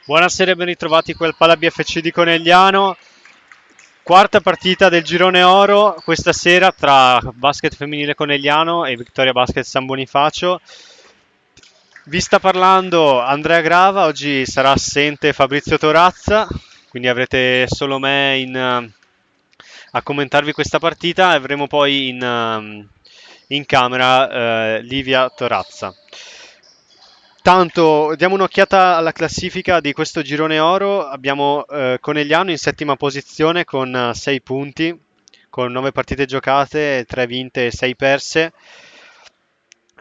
Buonasera e ben ritrovati qui al Pala BFC di Conegliano. Quarta partita del girone oro questa sera tra Basket Femminile Conegliano e Victoria Basket San Bonifacio. Vi sta parlando Andrea Grava, oggi sarà assente Fabrizio Torazza, quindi avrete solo me a commentarvi questa partita e avremo poi in camera Livia Torazza. Tanto diamo un'occhiata alla classifica di questo girone oro. Abbiamo Conegliano in settima posizione con 6 punti, con 9 partite giocate, 3 vinte e 6 perse.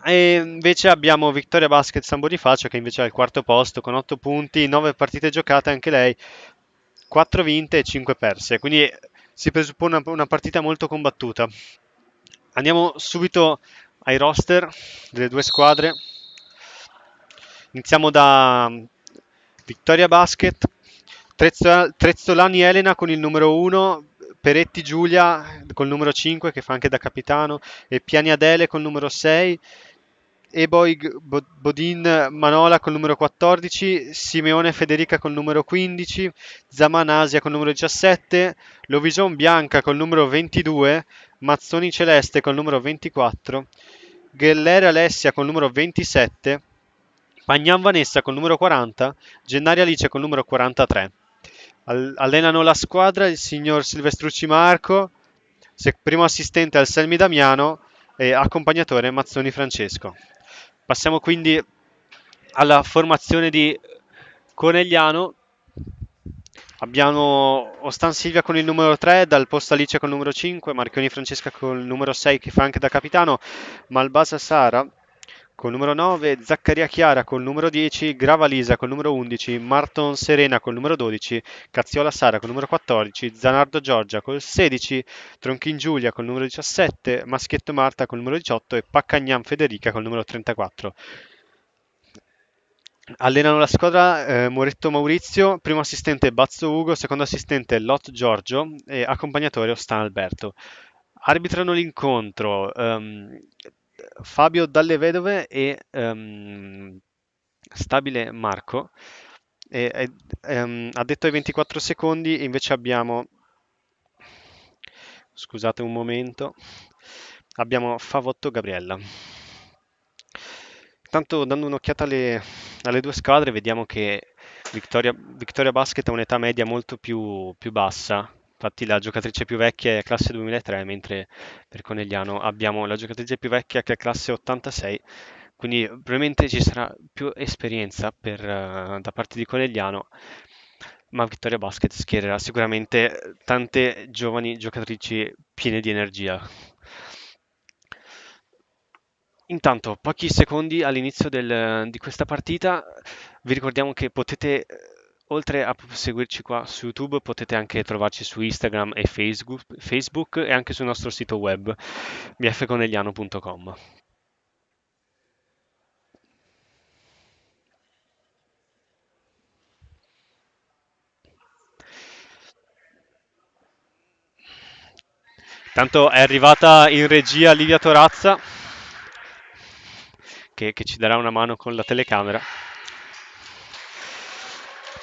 E invece abbiamo Victoria Basket San Bonifacio che invece è al quarto posto con 8 punti, 9 partite giocate anche lei, 4 vinte e 5 perse. Quindi si presuppone una partita molto combattuta. Andiamo subito ai roster delle due squadre. Iniziamo da Victoria Basket, Trezzolani Elena con il numero 1, Peretti Giulia col numero 5 che fa anche da capitano e Piani Adele col numero 6, Eboig Bodin Manola col numero 14, Simeone Federica col numero 15, Zaman Asia col numero 17, Lovison Bianca col numero 22, Mazzoni Celeste col numero 24, Gellere Alessia col numero 27, Pagnan Vanessa col numero 40, Gennari Alice col numero 43. Allenano la squadra il signor Silvestrucci Marco, primo assistente Anselmi Damiano e accompagnatore Mazzoni Francesco. Passiamo quindi alla formazione di Conegliano. Abbiamo Ostan Silvia con il numero 3, Dal Posto Alice con il numero 5, Marchioni Francesca con il numero 6 che fa anche da capitano, Malbasa Sara col numero 9, Zaccaria Chiara col numero 10, Grava Lisa col numero 11, Marton Serena col numero 12, Cazziola Sara col numero 14, Zanardo Giorgia col 16, Tronchin Giulia col numero 17, Maschietto Marta col numero 18 e Paccagnan Federica col numero 34. Allenano la squadra Moretto Maurizio, primo assistente Bazzo Ugo, secondo assistente Lot Giorgio e accompagnatore Ostan Alberto. Arbitrano l'incontro Fabio Dalle Vedove e Stabile Marco. Addetto ai 24 secondi invece abbiamo, scusate un momento, abbiamo Favotto Gabriella. Intanto dando un'occhiata alle due squadre vediamo che Victoria Basket ha un'età media molto più bassa. Infatti la giocatrice più vecchia è classe 2003, mentre per Conegliano abbiamo la giocatrice più vecchia che è classe 86, quindi probabilmente ci sarà più esperienza da parte di Conegliano, ma Victoria Basket schiererà sicuramente tante giovani giocatrici piene di energia. Intanto, pochi secondi all'inizio di questa partita, vi ricordiamo che potete, oltre a seguirci qua su YouTube, potete anche trovarci su Instagram e Facebook e anche sul nostro sito web bfconegliano.com. Tanto è arrivata in regia Livia Torazza che ci darà una mano con la telecamera.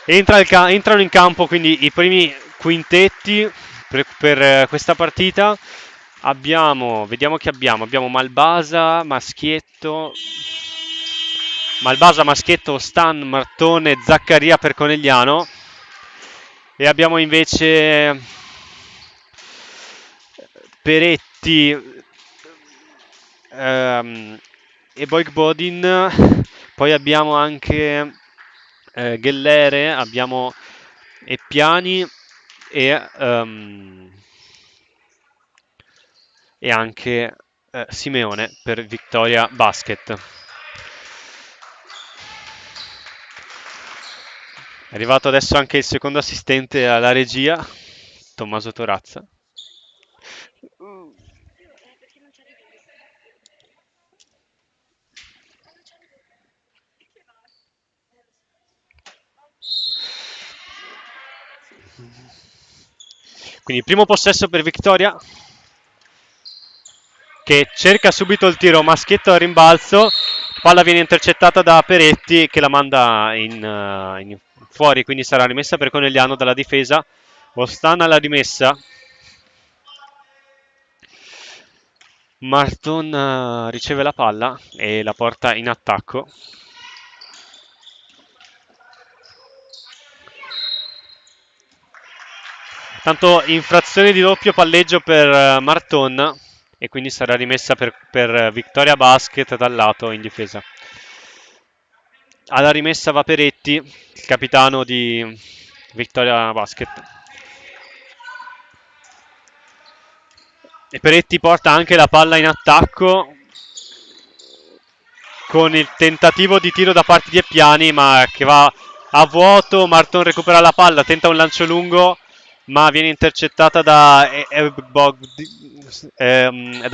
Entrano in campo quindi i primi quintetti per questa partita. Vediamo chi abbiamo Malbasa, Maschietto, Stan, Martone, Zaccaria per Conegliano. E abbiamo invece Peretti e Boig Bodin. Poi abbiamo anche Gellere, abbiamo Eppiani e anche Simeone per Victoria Basket. È arrivato adesso anche il secondo assistente alla regia, Tommaso Torazza. Quindi primo possesso per Victoria che cerca subito il tiro, Maschietto a rimbalzo, palla viene intercettata da Peretti che la manda fuori, quindi sarà rimessa per Conegliano dalla difesa. Ostan alla rimessa. Marton riceve la palla e la porta in attacco. Tanto infrazione di doppio palleggio per Marton e quindi sarà rimessa per Victoria Basket dal lato in difesa. Alla rimessa va Peretti, il capitano di Victoria Basket. E Peretti porta anche la palla in attacco con il tentativo di tiro da parte di Eppiani, ma che va a vuoto. Marton recupera la palla, tenta un lancio lungo, ma viene intercettata da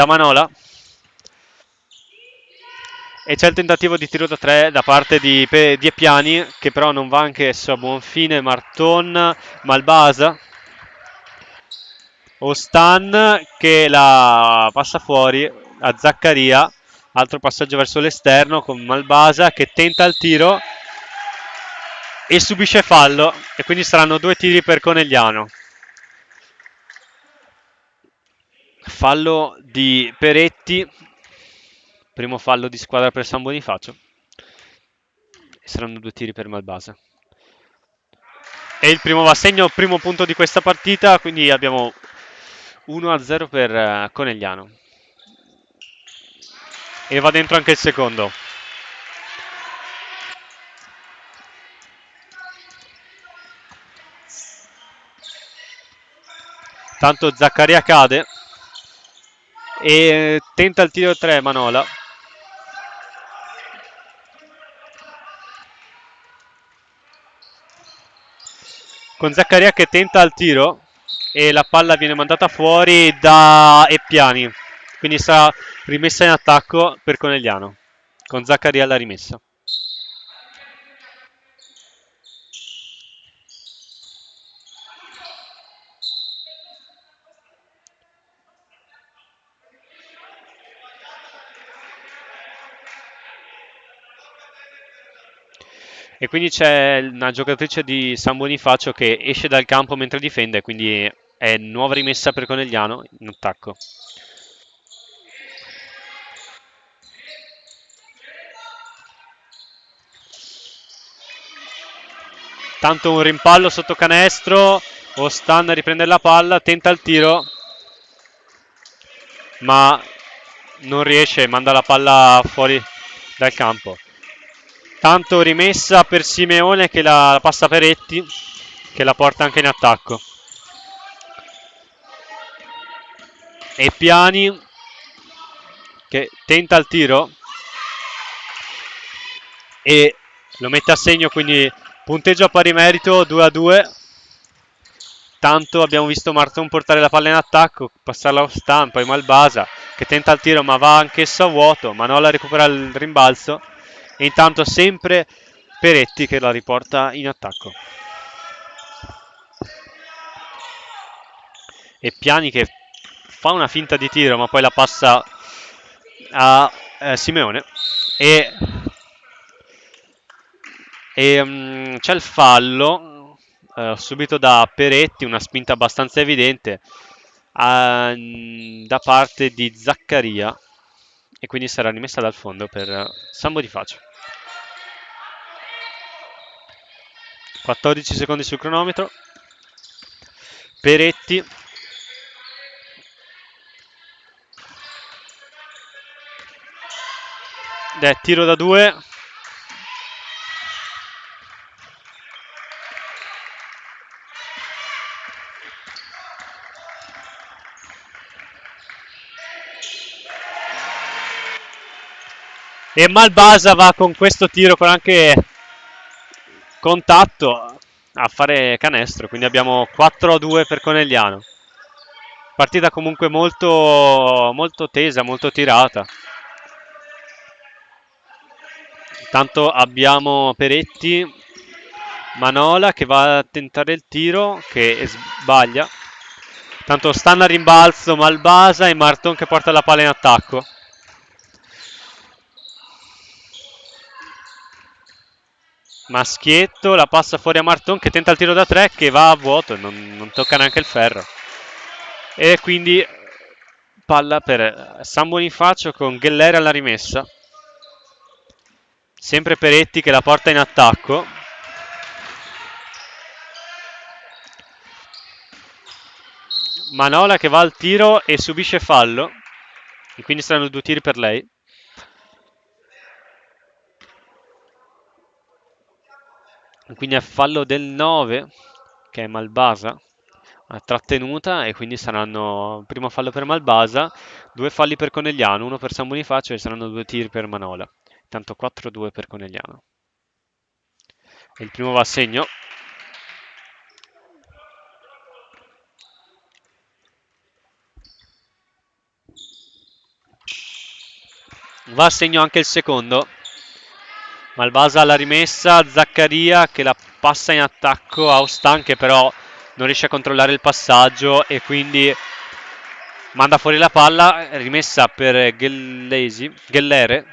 Manola. E c'è il tentativo di tiro da 3 da parte di Eppiani, che però non va anche esso a buon fine. Marton, Malbasa, Ostan che la passa fuori a Zaccaria. Altro passaggio verso l'esterno con Malbasa che tenta il tiro e subisce fallo, e quindi saranno 2 tiri per Conegliano. Fallo di Peretti, primo fallo di squadra per San Bonifacio, e saranno 2 tiri per Malbasa. E il primo va a segno, primo punto di questa partita, quindi abbiamo 1-0 per Conegliano. E va dentro anche il secondo. Tanto Zaccaria cade e tenta il tiro 3 Manola. Con Zaccaria che tenta il tiro e la palla viene mandata fuori da Eppiani, quindi sarà rimessa in attacco per Conegliano con Zaccaria alla rimessa. E quindi c'è una giocatrice di San Bonifacio che esce dal campo mentre difende, quindi è nuova rimessa per Conegliano in attacco. Tanto un rimpallo sotto canestro, Ostan riprende la palla, tenta il tiro, ma non riesce, manda la palla fuori dal campo. Tanto rimessa per Simeone che la passa Peretti, che la porta anche in attacco. E Piani che tenta il tiro e lo mette a segno, quindi punteggio a pari merito, 2-2. Tanto abbiamo visto Marton portare la palla in attacco, passarla a Ostan, poi Malbasa che tenta il tiro ma va anch'esso a vuoto. Manola recupera il rimbalzo e intanto sempre Peretti che la riporta in attacco. E Piani che fa una finta di tiro ma poi la passa a Simeone e c'è il fallo subito da Peretti, una spinta abbastanza evidente da parte di Zaccaria, e quindi sarà rimessa dal fondo per San Bonifacio. 14 secondi sul cronometro. Peretti tiro da 2. E Malbasa va con questo tiro con anche contatto a fare canestro, quindi abbiamo 4-2 per Conegliano. Partita comunque molto, molto tesa, molto tirata. Intanto abbiamo Peretti, Manola che va a tentare il tiro, che sbaglia. Tanto stanno a rimbalzo Malbasa e Marton che porta la palla in attacco. Maschietto, la passa fuori a Marton che tenta il tiro da 3 che va a vuoto e non tocca neanche il ferro. E quindi palla per San Bonifacio con Ghellere alla rimessa. Sempre Peretti che la porta in attacco. Manola che va al tiro e subisce fallo. E quindi saranno 2 tiri per lei. Quindi è fallo del 9 che è Malbasa, ha trattenuta e quindi saranno primo fallo per Malbasa, 2 falli per Conegliano, 1 per San Bonifacio e saranno 2 tiri per Manola. Intanto 4-2 per Conegliano. E il primo va a segno. Va a segno anche il secondo. Malbasa alla rimessa, Zaccaria che la passa in attacco a Ostan che però non riesce a controllare il passaggio e quindi manda fuori la palla, rimessa per Ghellere.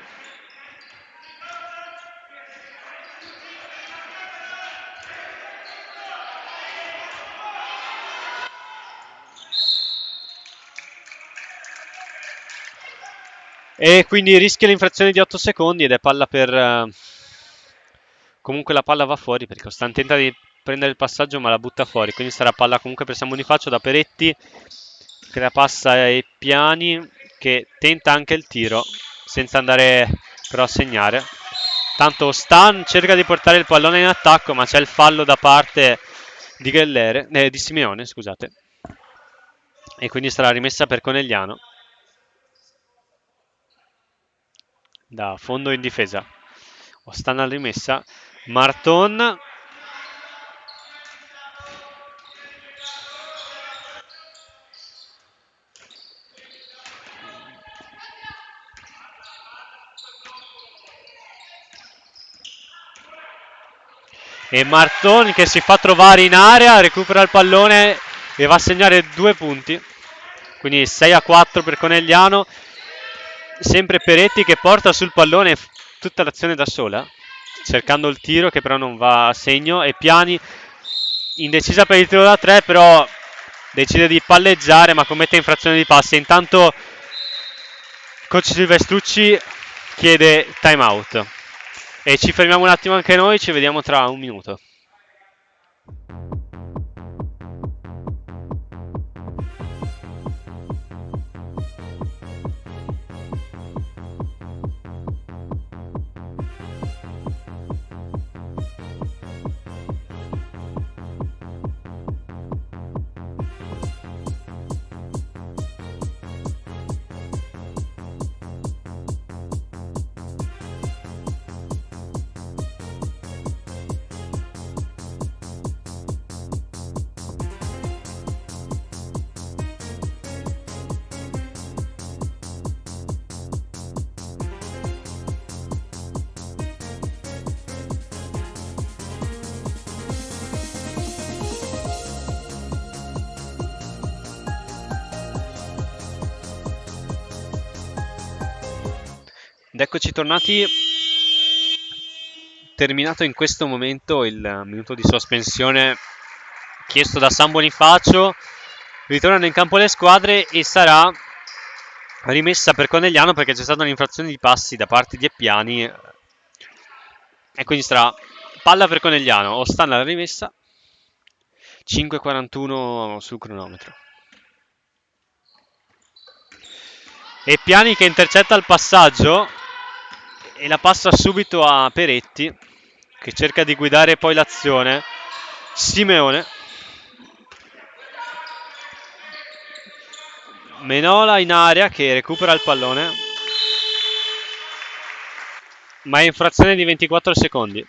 E quindi rischia l'infrazione di 8 secondi ed è palla per... comunque la palla va fuori perché Ostan tenta di prendere il passaggio ma la butta fuori, quindi sarà palla comunque per San Bonifacio da Peretti che la passa ai Piani che tenta anche il tiro senza andare però a segnare. Tanto Stan cerca di portare il pallone in attacco ma c'è il fallo da parte di di Simeone, scusate. E quindi sarà rimessa per Conegliano da fondo in difesa. Ostan alla rimessa, Marton e Marton che si fa trovare in area, recupera il pallone e va a segnare 2 punti. Quindi 6-4 per Conegliano. Sempre Peretti che porta sul pallone tutta l'azione da sola, cercando il tiro che però non va a segno. E Piani indecisa per il tiro da 3, però decide di palleggiare ma commette infrazione di passe. Intanto coach Silvestrucci chiede time out. E ci fermiamo un attimo anche noi, ci vediamo tra un minuto. Ed eccoci tornati, terminato in questo momento il minuto di sospensione chiesto da San Bonifacio, ritornano in campo le squadre e sarà rimessa per Conegliano perché c'è stata un'infrazione di passi da parte di Eppiani e quindi sarà palla per Conegliano. Ostan alla rimessa, 5:41 sul cronometro. Eppiani che intercetta il passaggio e la passa subito a Peretti che cerca di guidare poi l'azione. Simeone, Menola in area che recupera il pallone ma è infrazione di 24 secondi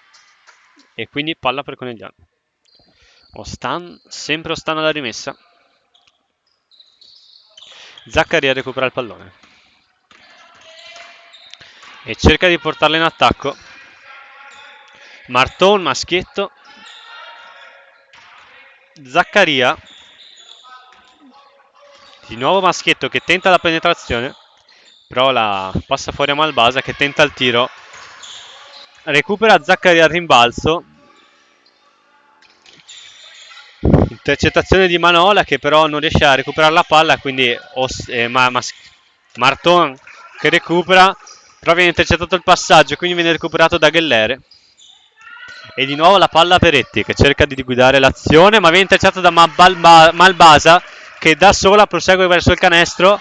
e quindi palla per Conegliano. Sempre Ostan alla rimessa. Zaccaria recupera il pallone e cerca di portarla in attacco. Marton, Maschietto, Zaccaria, di nuovo Maschietto che tenta la penetrazione, però la passa fuori a Malbasa che tenta il tiro recupera Zaccaria al rimbalzo. Intercettazione di Manola che però non riesce a recuperare la palla, quindi Marton che recupera, però viene intercettato il passaggio, quindi viene recuperato da Ghellere. E di nuovo la palla a Peretti che cerca di guidare l'azione, ma viene intercettato da Malbasa che da sola prosegue verso il canestro,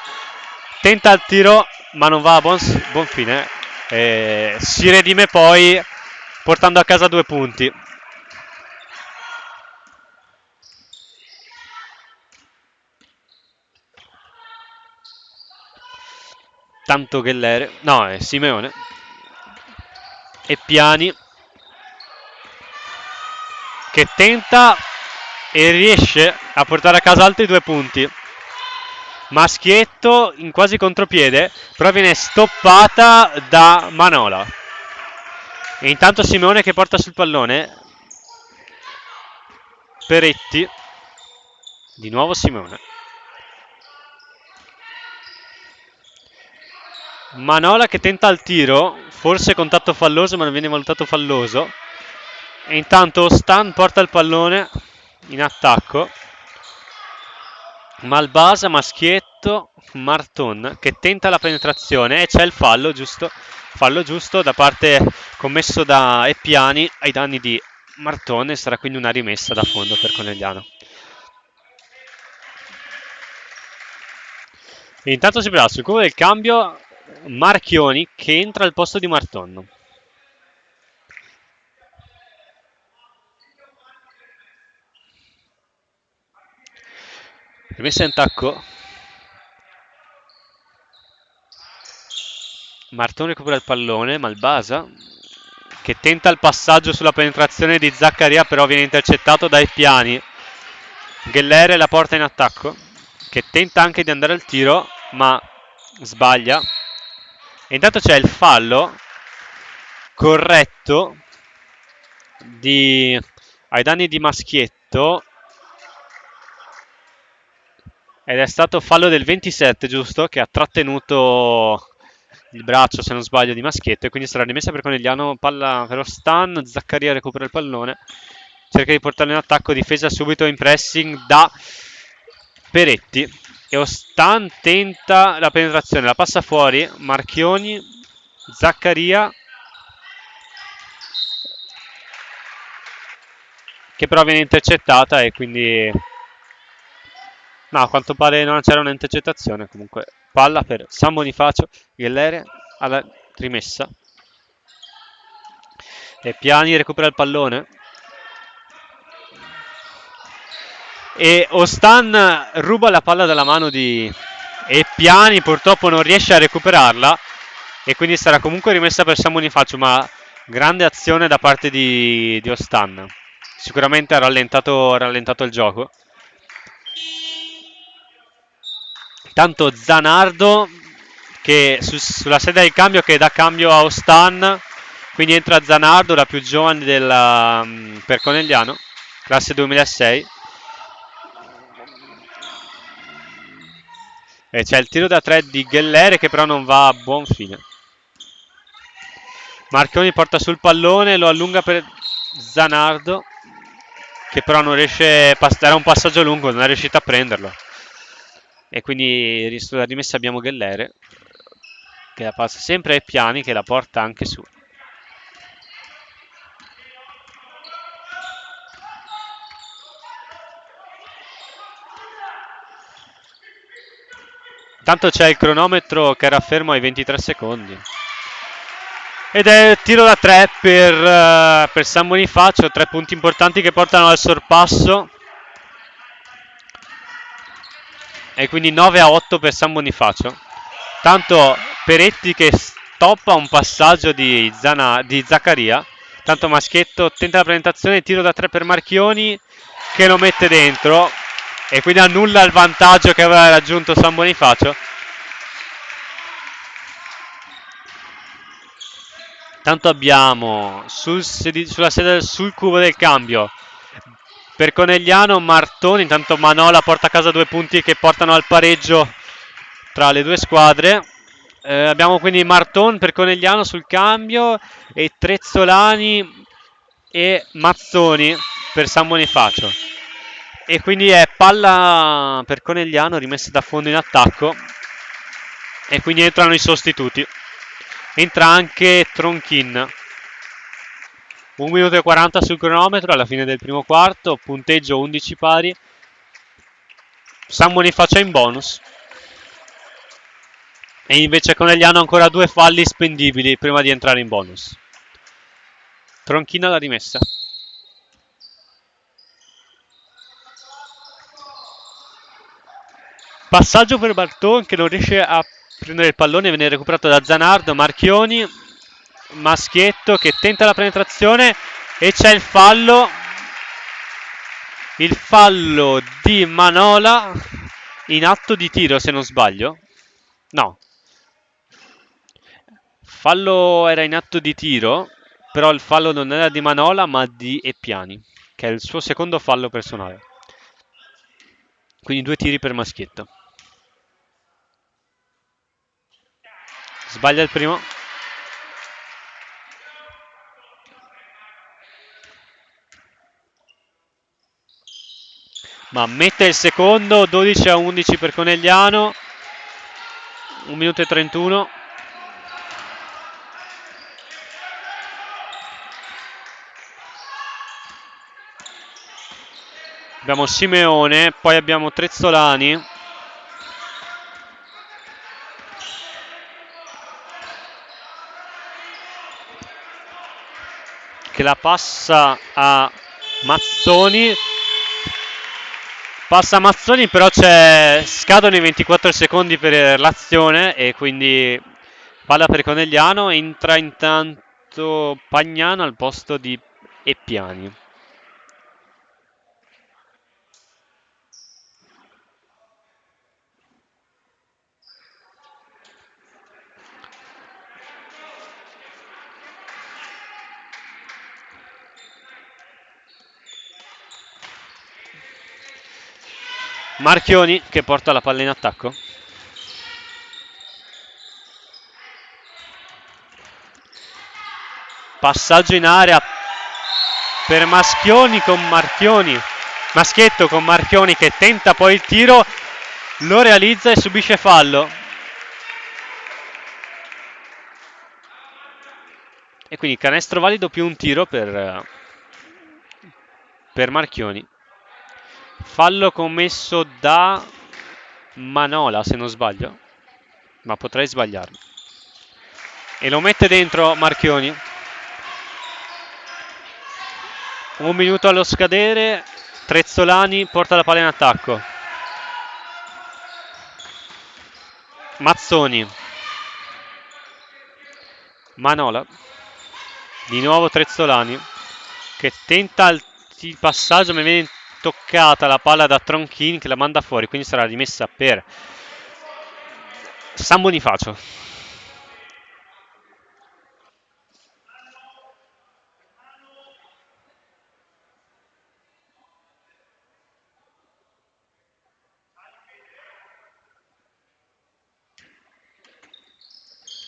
tenta il tiro ma non va a buon fine. Si redime poi portando a casa 2 punti. Tanto Ghellere, no, è Simeone e Piani che tenta e riesce a portare a casa altri 2 punti. Maschietto in quasi contropiede, però viene stoppata da Manola. E intanto Simeone che porta sul pallone. Peretti. Di nuovo Simeone. Manola che tenta il tiro, forse contatto falloso ma non viene valutato falloso. E intanto Stan porta il pallone in attacco. Malbasa, Maschietto, Marton che tenta la penetrazione e c'è il fallo giusto da parte commesso da Eppiani ai danni di Marton e sarà quindi una rimessa da fondo per Conegliano. E intanto si prepara sul cubo del cambio Marchioni che entra al posto di Marton. Rimessa in attacco. Marton recupera il pallone, Malbasa che tenta il passaggio sulla penetrazione di Zaccaria, però viene intercettato dai Piani. Ghellere la porta in attacco, che tenta anche di andare al tiro, ma sbaglia. E intanto c'è il fallo corretto ai danni di Maschietto. Ed è stato fallo del 27, giusto? Che ha trattenuto il braccio, se non sbaglio, di Maschietto. E quindi sarà rimessa per Conegliano. Palla per Ostan. Zaccaria recupera il pallone. Cerca di portarlo in attacco. Difesa subito in pressing da Peretti. E Ostan tenta la penetrazione. La passa fuori. Marchioni. Zaccaria. Che però viene intercettata e quindi... No, a quanto pare non c'era un'intercettazione. Comunque, palla per San Bonifacio. Ghellere alla rimessa. E Piani recupera il pallone. E Ostan ruba la palla dalla mano di... E Piani purtroppo non riesce a recuperarla. E quindi sarà comunque rimessa per San Bonifacio. Ma grande azione da parte di Ostan. Sicuramente ha rallentato il gioco. Tanto Zanardo che sulla sede del cambio che dà cambio a Ostan, quindi entra Zanardo, la più giovane per Conegliano, classe 2006. E c'è il tiro da 3 di Ghellere che però non va a buon fine. Marchioni porta sul pallone, lo allunga per Zanardo che però non riesce, era un passaggio lungo, non è riuscito a prenderlo. E quindi sulla rimessa abbiamo Ghellere che la passa sempre ai Piani che la porta anche su. Tanto c'è il cronometro che era fermo ai 23 secondi. Ed è tiro da 3 per San Bonifacio, 3 punti importanti che portano al sorpasso. E quindi 9-8 per San Bonifacio. Tanto Peretti che stoppa un passaggio di Zaccaria. Tanto Maschietto tenta la presentazione, tiro da 3 per Marchioni che lo mette dentro e quindi annulla il vantaggio che aveva raggiunto San Bonifacio. Tanto abbiamo sul cubo del cambio per Conegliano Martoni, intanto Manola porta a casa 2 punti che portano al pareggio tra le due squadre. Abbiamo quindi Marton per Conegliano sul cambio e Trezzolani e Mazzoni per San Bonifacio. E quindi è palla per Conegliano rimessa da fondo in attacco e quindi entrano i sostituti. Entra anche Tronchin. 1 minuto e 40 sul cronometro alla fine del primo quarto, punteggio 11 pari. San Bonifacio in bonus. E invece Conegliano ha ancora 2 falli spendibili prima di entrare in bonus. Tronchina la rimessa. Passaggio per Barton che non riesce a prendere il pallone, viene recuperato da Zanardo. Marchioni, Maschietto che tenta la penetrazione e c'è il fallo. Il fallo di Manola in atto di tiro, se non sbaglio. No. Fallo era in atto di tiro, però il fallo non era di Manola ma di Eppiani, che è il suo secondo fallo personale. Quindi 2 tiri per Maschietto. Sbaglia il primo. Ma mette il secondo, 12-11 per Conegliano. 1 minuto e 31. Abbiamo Simeone, poi abbiamo Trezzolani. Che la passa a Mazzoni. Passa a Mazzoni, però scadono i 24 secondi per l'azione e quindi palla per Conegliano. Entra intanto Pagnano al posto di Eppiani. Marchioni che porta la palla in attacco. Passaggio in area per Maschioni con Marchioni. Maschietto con Marchioni che tenta poi il tiro, lo realizza e subisce fallo. E quindi canestro valido più un tiro per Marchioni. Fallo commesso da Manola, se non sbaglio, ma potrei sbagliarmi. E lo mette dentro Marchioni. 1 minuto allo scadere. Trezzolani porta la palla in attacco. Mazzoni. Manola. Di nuovo Trezzolani che tenta il passaggio, ma viene toccata la palla da Tronchin che la manda fuori, quindi sarà rimessa per San Bonifacio.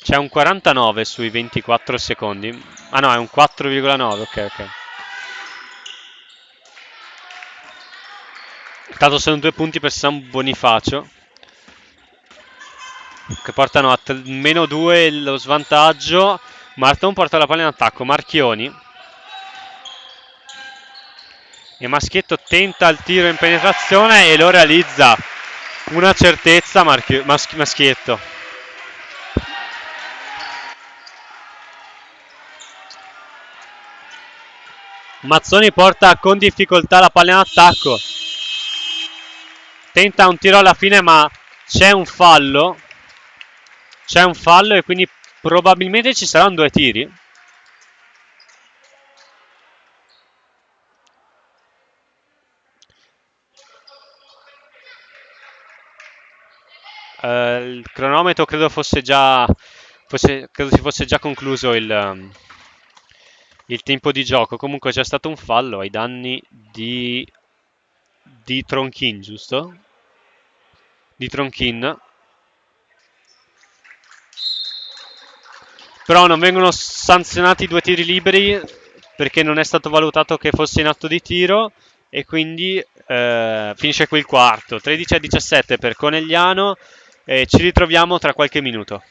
C'è un 49 sui 24 secondi. Ah no, è un 4,9, ok. Intanto sono 2 punti per San Bonifacio che portano a meno 2 lo svantaggio. Marton porta la palla in attacco. Marchioni. E Maschietto tenta il tiro in penetrazione e lo realizza. Una certezza Maschietto. Mazzoni porta con difficoltà la palla in attacco. Tenta un tiro alla fine ma c'è un fallo. C'è un fallo e quindi probabilmente ci saranno 2 tiri. Il cronometro credo credo si fosse già concluso il tempo di gioco. Comunque c'è stato un fallo ai danni di Tronchin, giusto? Di Tronchin. Però non vengono sanzionati 2 tiri liberi perché non è stato valutato che fosse in atto di tiro e quindi finisce qui il quarto. 13-17 per Conegliano e ci ritroviamo tra qualche minuto.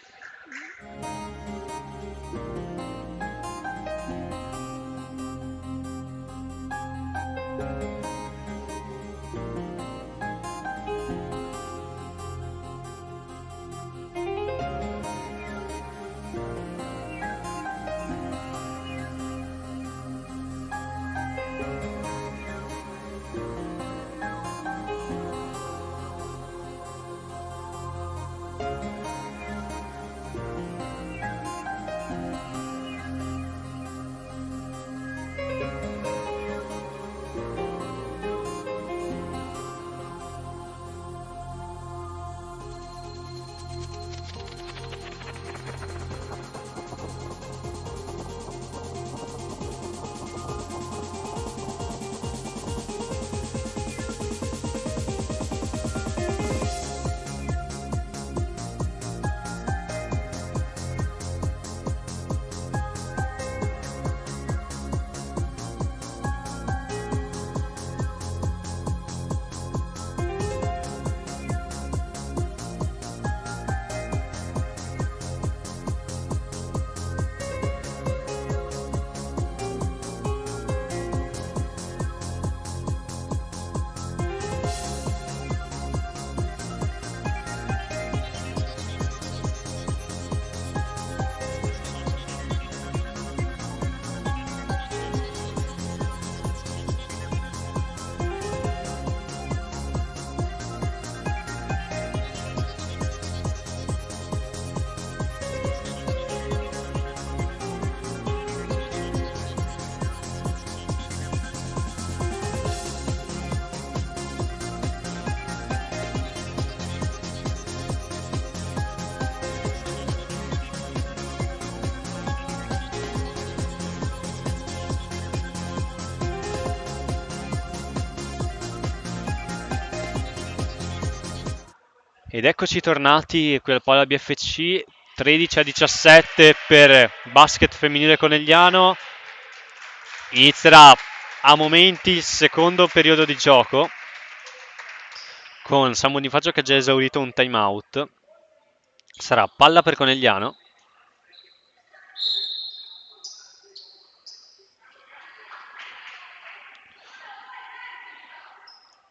Ed eccoci tornati qui al Polo BFC, 13-17 per basket femminile Conegliano. Inizierà a momenti il secondo periodo di gioco con San Bonifacio che ha già esaurito un timeout. Sarà palla per Conegliano.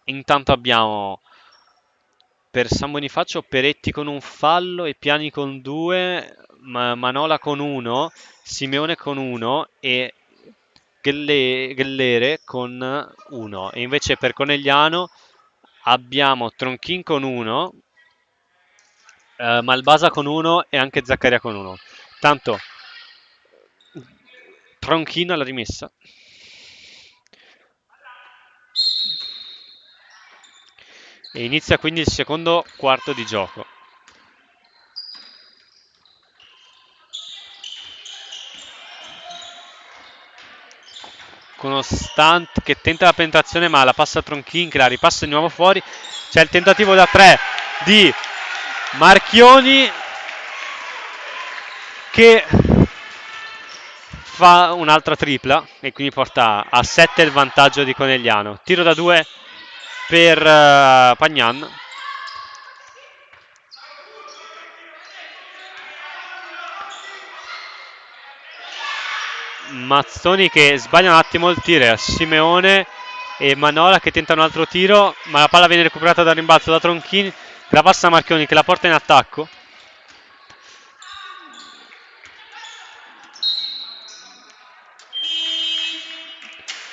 Intanto abbiamo per San Bonifacio Peretti con un fallo e Piani con 2, Manola con 1, Simeone con 1 e Gellere con 1. E invece per Conegliano abbiamo Tronchin con 1, Malbasa con 1 e anche Zaccaria con 1. Tanto Tronchin alla rimessa. E inizia quindi il secondo quarto di gioco. Con Ostant che tenta la penetrazione ma la passa a Tronchin che la ripassa di nuovo fuori. C'è il tentativo da 3 di Marchioni che fa un'altra tripla e quindi porta a 7 il vantaggio di Conegliano. Tiro da 2 per Pagnan. Mazzoni che sbaglia un attimo il tiro a Simeone e Manola che tenta un altro tiro ma la palla viene recuperata dal rimbalzo da Tronchin che la passa a Marchioni che la porta in attacco.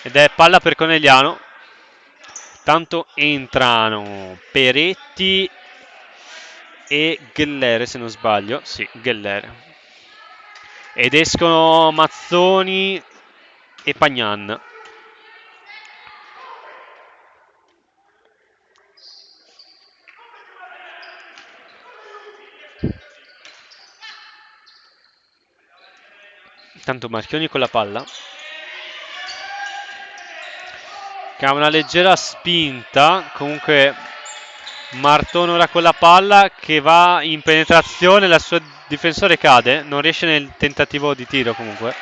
Ed è palla per Conegliano. Tanto entrano Peretti e Gellere se non sbaglio. Sì, Gellere. Ed escono Mazzoni e Pagnan. Tanto Marchioni con la palla che ha una leggera spinta, comunque Marton ora con la palla che va in penetrazione, il suo difensore cade, non riesce nel tentativo di tiro comunque.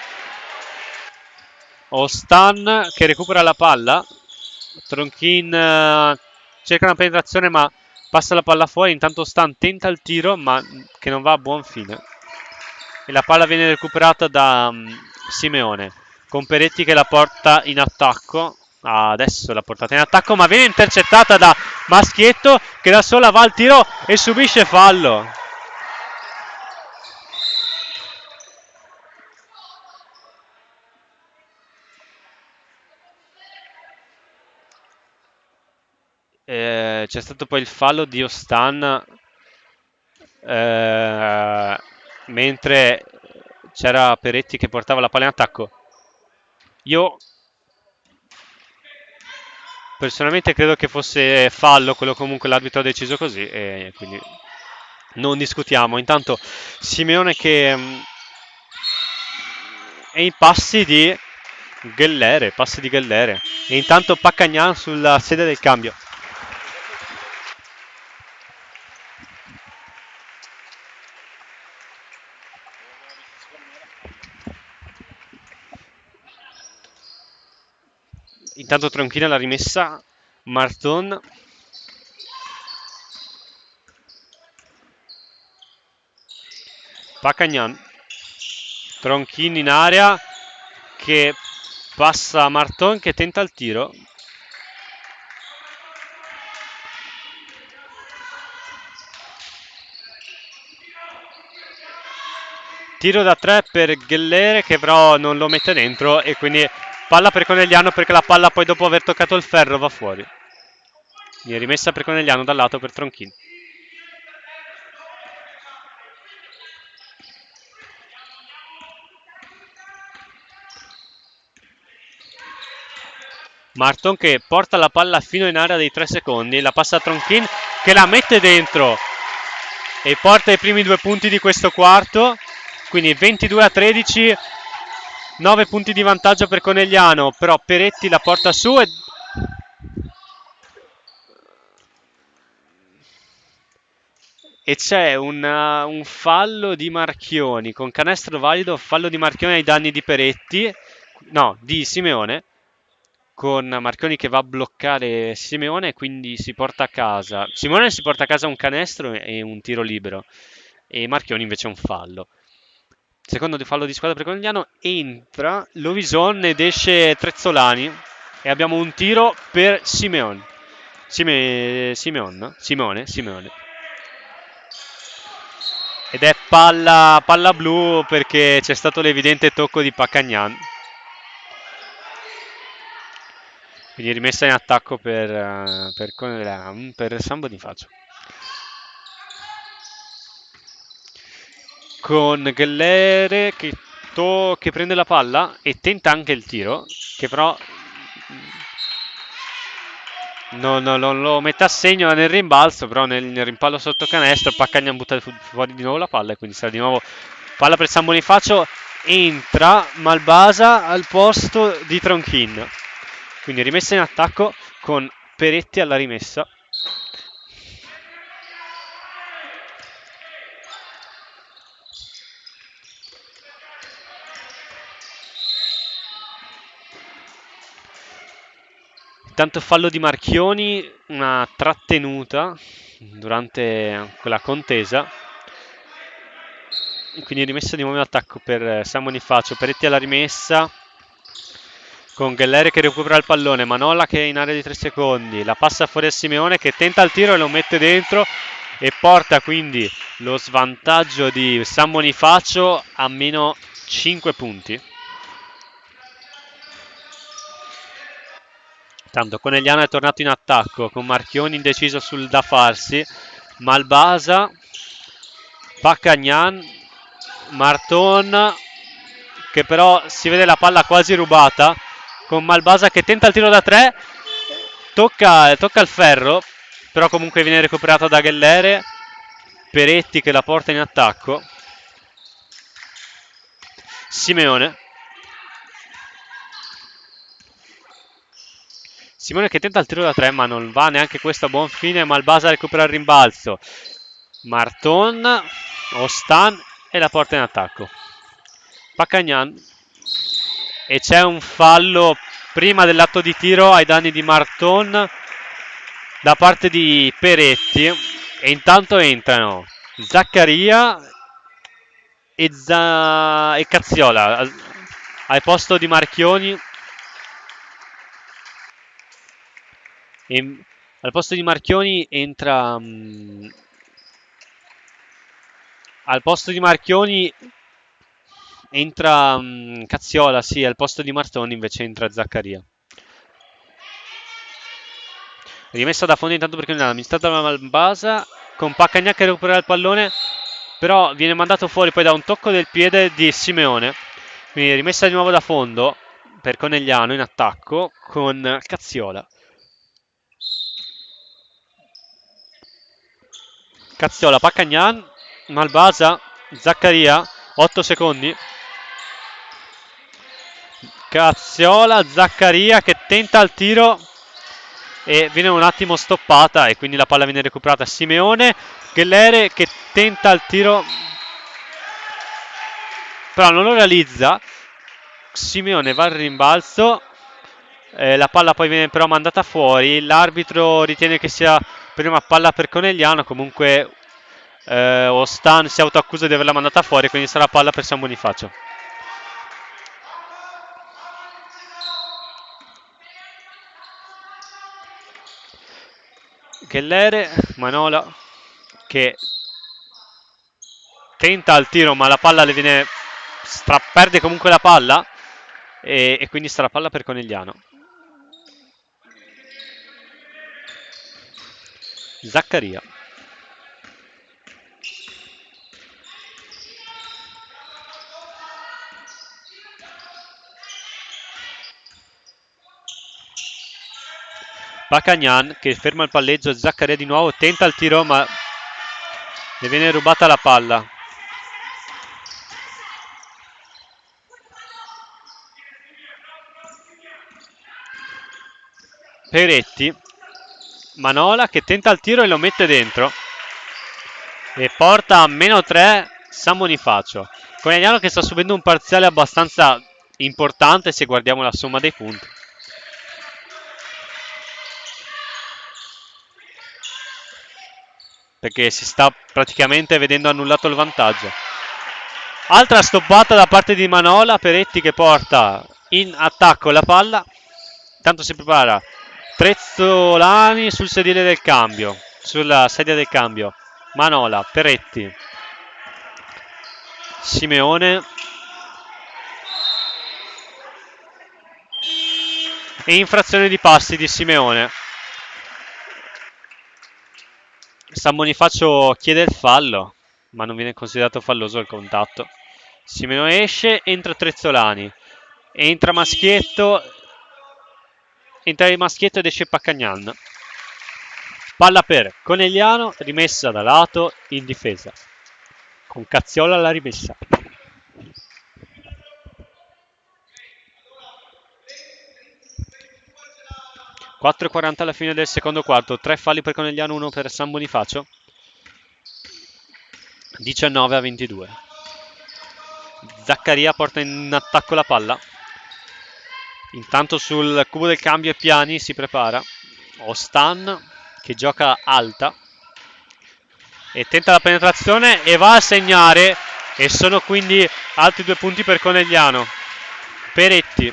Ostan che recupera la palla, Tronchin cerca una penetrazione ma passa la palla fuori, intanto Ostan tenta il tiro ma che non va a buon fine. E la palla viene recuperata da Simeone, con Peretti che la porta in attacco. Adesso l'ha portata in attacco ma viene intercettata da Maschietto che da sola va al tiro e subisce fallo. C'è stato poi il fallo di Ostan mentre c'era Peretti che portava la palla in attacco. Io personalmente credo che fosse fallo, quello comunque l'arbitro ha deciso così e quindi non discutiamo. Intanto Simeone che è in passi di Gellere, e intanto Paccagnan sulla sede del cambio. Intanto Tronchina la rimessa, Marton. Paccagnan. Tronchin in area che passa a Marton che tenta il tiro. Tiro da 3 per Gellere che però non lo mette dentro e quindi palla per Conegliano perché la palla poi dopo aver toccato il ferro va fuori. Viene rimessa per Conegliano dal lato per Tronchin. Marton che porta la palla fino in area dei 3 secondi, la passa a Tronchin che la mette dentro e porta i primi 2 punti di questo quarto, quindi 22-13, 9 punti di vantaggio per Conegliano, però Peretti la porta su e c'è un fallo di Marchioni con canestro valido, fallo di Marchioni ai danni di Peretti, no, di Simeone, con Marchioni che va a bloccare Simeone e quindi si porta a casa. Simeone si porta a casa un canestro e un tiro libero e Marchioni invece un fallo. Secondo fallo di squadra per Conegliano, entra Lovison ed esce Trezzolani e abbiamo un tiro per Simeone. Simone. Ed è palla blu perché c'è stato l'evidente tocco di Paccagnan. Quindi rimessa in attacco per San Bonifacio. Con Gellere che prende la palla e tenta anche il tiro, che però non lo mette a segno nel rimbalzo, però nel rimpallo sotto canestro Paccagnan butta fuori di nuovo la palla e quindi sarà di nuovo palla per San Bonifacio. Entra Malbasa al posto di Tronchin, quindi rimessa in attacco con Peretti alla rimessa. Intanto fallo di Marchioni, una trattenuta durante quella contesa. Quindi rimessa di nuovo in attacco per San Bonifacio. Peretti alla rimessa con Gellere che recupera il pallone. Manolla che è in area di 3 secondi. La passa fuori a Simeone che tenta il tiro e lo mette dentro e porta quindi lo svantaggio di San Bonifacio a meno 5 punti. Tanto Conegliano è tornato in attacco con Marchioni indeciso sul da farsi. Malbasa, Paccagnan, Marton che però si vede la palla quasi rubata con Malbasa che tenta il tiro da 3, tocca il ferro, però comunque viene recuperato da Gellere. Peretti che la porta in attacco. Simone che tenta il tiro da 3 ma non va neanche questo a buon fine. Malbasa recupera il rimbalzo. Marton, Ostan e la porta in attacco. Pacagnan. E c'è un fallo prima dell'atto di tiro ai danni di Marton da parte di Peretti. E intanto entrano Zaccaria e Cazziola al posto di Marchioni. Al posto di Marchioni entra al posto di Marchioni entra Cazziola, sì, al posto di Martoni invece entra Zaccaria. Rimessa da fondo intanto perché non è amministrata la Malbasa con Pacagnac che recupera il pallone, però viene mandato fuori poi da un tocco del piede di Simeone. Quindi rimessa di nuovo da fondo per Conegliano in attacco con Cazziola. Cazziola, Pacagnan, Malbasa, Zaccaria, 8 secondi. Cazziola, Zaccaria che tenta il tiro e viene un attimo stoppata e quindi la palla viene recuperata. Simeone, Gellere che tenta il tiro però non lo realizza. Simeone va al rimbalzo, la palla poi viene però mandata fuori. L'arbitro ritiene che sia prima palla per Conegliano, comunque Ostan si autoaccusa di averla mandata fuori, quindi sarà palla per San Bonifacio. Gellere, Manola che tenta il tiro ma la palla le viene perde comunque la palla e quindi sarà palla per Conegliano. Zaccaria. Pacagnan che ferma il palleggio, Zaccaria di nuovo, tenta il tiro ma le viene rubata la palla. Peretti, Manola che tenta il tiro e lo mette dentro e porta a -3 San Bonifacio. Conegliano che sta subendo un parziale abbastanza importante se guardiamo la somma dei punti. Perché si sta praticamente vedendo annullato il vantaggio. Altra stoppata da parte di Manola, Peretti che porta in attacco la palla. Tanto si prepara Trezzolani sul sedile del cambio, sulla sedia del cambio. Manola, Peretti, Simeone e infrazione di passi di Simeone. San Bonifacio chiede il fallo, ma non viene considerato falloso il contatto. Simeone esce, entra Trezzolani, entra Maschietto ed esce Pacagnan. Palla per Conegliano, rimessa da lato in difesa. Con Cazziola alla rimessa. (4:40 alla fine del secondo quarto). 3 falli per Conegliano, 1 per San Bonifacio. 19-22. Zaccaria porta in attacco la palla. Intanto sul cubo del cambio Piani si prepara. Ostan che gioca alta e tenta la penetrazione e va a segnare, e sono quindi altri 2 punti per Conegliano. Peretti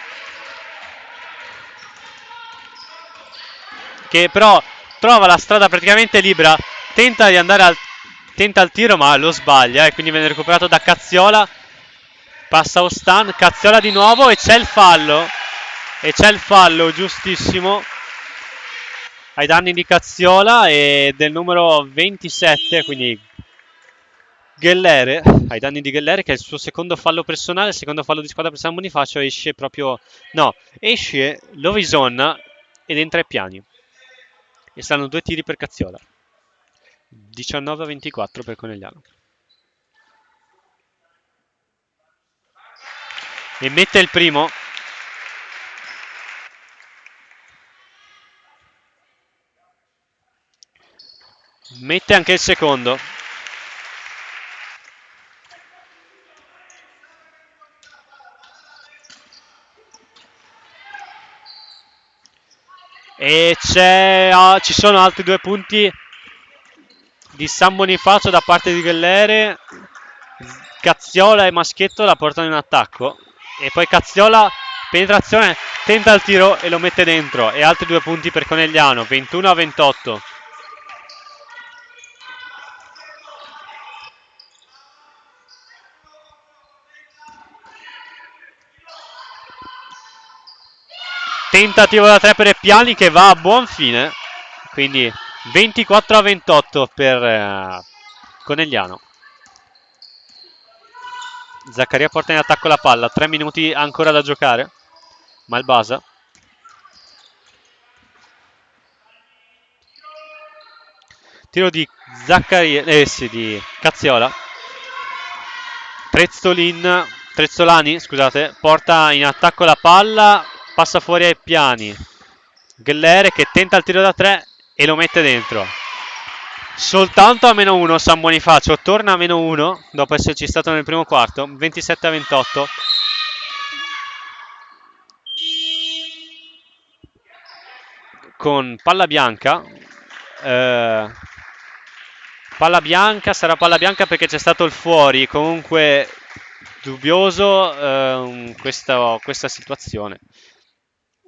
che però trova la strada praticamente libera, tenta il tiro ma lo sbaglia e quindi viene recuperato da Cazziola. Passa Ostan, Cazziola di nuovo e c'è il fallo giustissimo ai danni di Cazziola e del numero 27, quindi Gellere, ai danni di Gellere, che è il suo secondo fallo personale, il secondo fallo di squadra per San Bonifacio. Esce Lovison ed entra ai Piani e stanno 2 tiri per Cazziola. 19-24 per Conegliano e mette il primo. Mette anche il secondo. E ci sono altri 2 punti di San Bonifacio da parte di Gellere. Cazziola e Maschietto la portano in attacco. E poi Cazziola, penetrazione, tenta il tiro e lo mette dentro. E altri 2 punti per Conegliano, 21-28. Tentativo da 3 per Eppiani che va a buon fine. Quindi 24-28 per Conegliano. Zaccaria porta in attacco la palla. 3 minuti ancora da giocare. Malbasa. Tiro di Zaccaria, sì, di Cazziola. Trezzolani, scusate, porta in attacco la palla, passa fuori ai piani. Gellere che tenta il tiro da 3 e lo mette dentro. Soltanto a -1 San Bonifacio, torna a -1 dopo esserci stato nel primo quarto, 27-28. Con palla bianca. Palla bianca, sarà palla bianca perché c'è stato il fuori, comunque dubbioso questa situazione.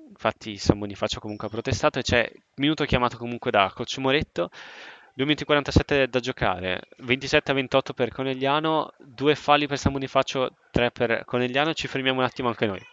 Infatti San Bonifacio comunque ha protestato e c'è minuto chiamato comunque da Coach Moretto. 2 minuti e 47 da giocare, 27-28 per Conegliano, 2 falli per San Bonifacio, 3 per Conegliano. Ci fermiamo un attimo anche noi.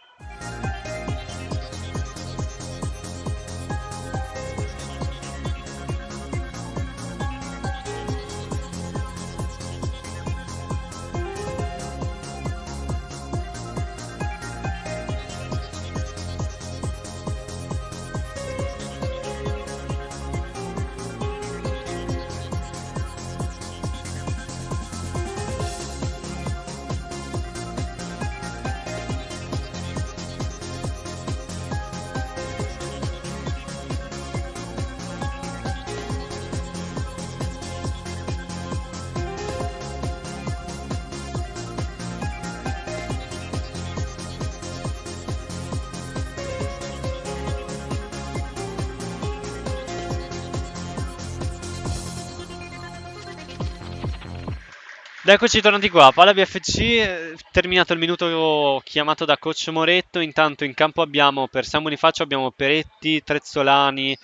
Eccoci tornati qua, palla BFC, terminato il minuto chiamato da Coach Moretto. Intanto in campo abbiamo per San Bonifacio abbiamo Peretti, Trezzolani,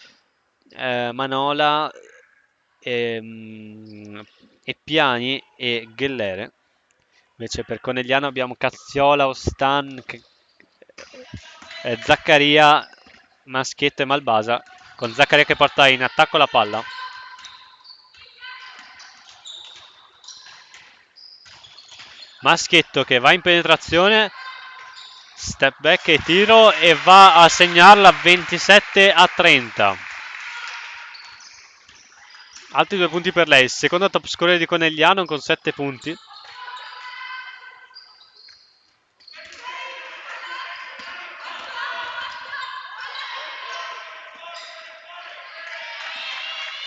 Manola, Eppiani e Gellere. Invece per Conegliano abbiamo Cazziola, Ostan, Zaccaria, Maschietto e Malbasa, con Zaccaria che porta in attacco la palla. Maschietto che va in penetrazione, step back e tiro e va a segnarla 27-30. Altri 2 punti per lei, secondo top scorer di Conegliano con 7 punti.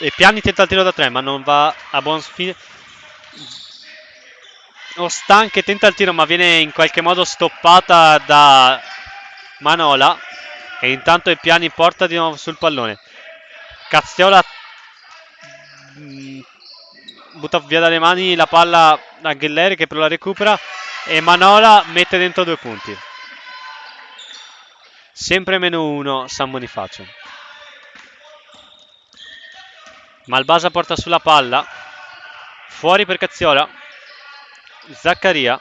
E Piani tenta il tiro da 3 ma non va a buon fine. Ostan che tenta il tiro ma viene in qualche modo stoppata da Manola. E intanto il Piani porta di nuovo sul pallone. Cazziola butta via dalle mani la palla a Ghelleri che però la recupera. E Manola mette dentro 2 punti. Sempre -1 San Bonifacio. Malbasa porta sulla palla. Fuori per Cazziola. Zaccaria.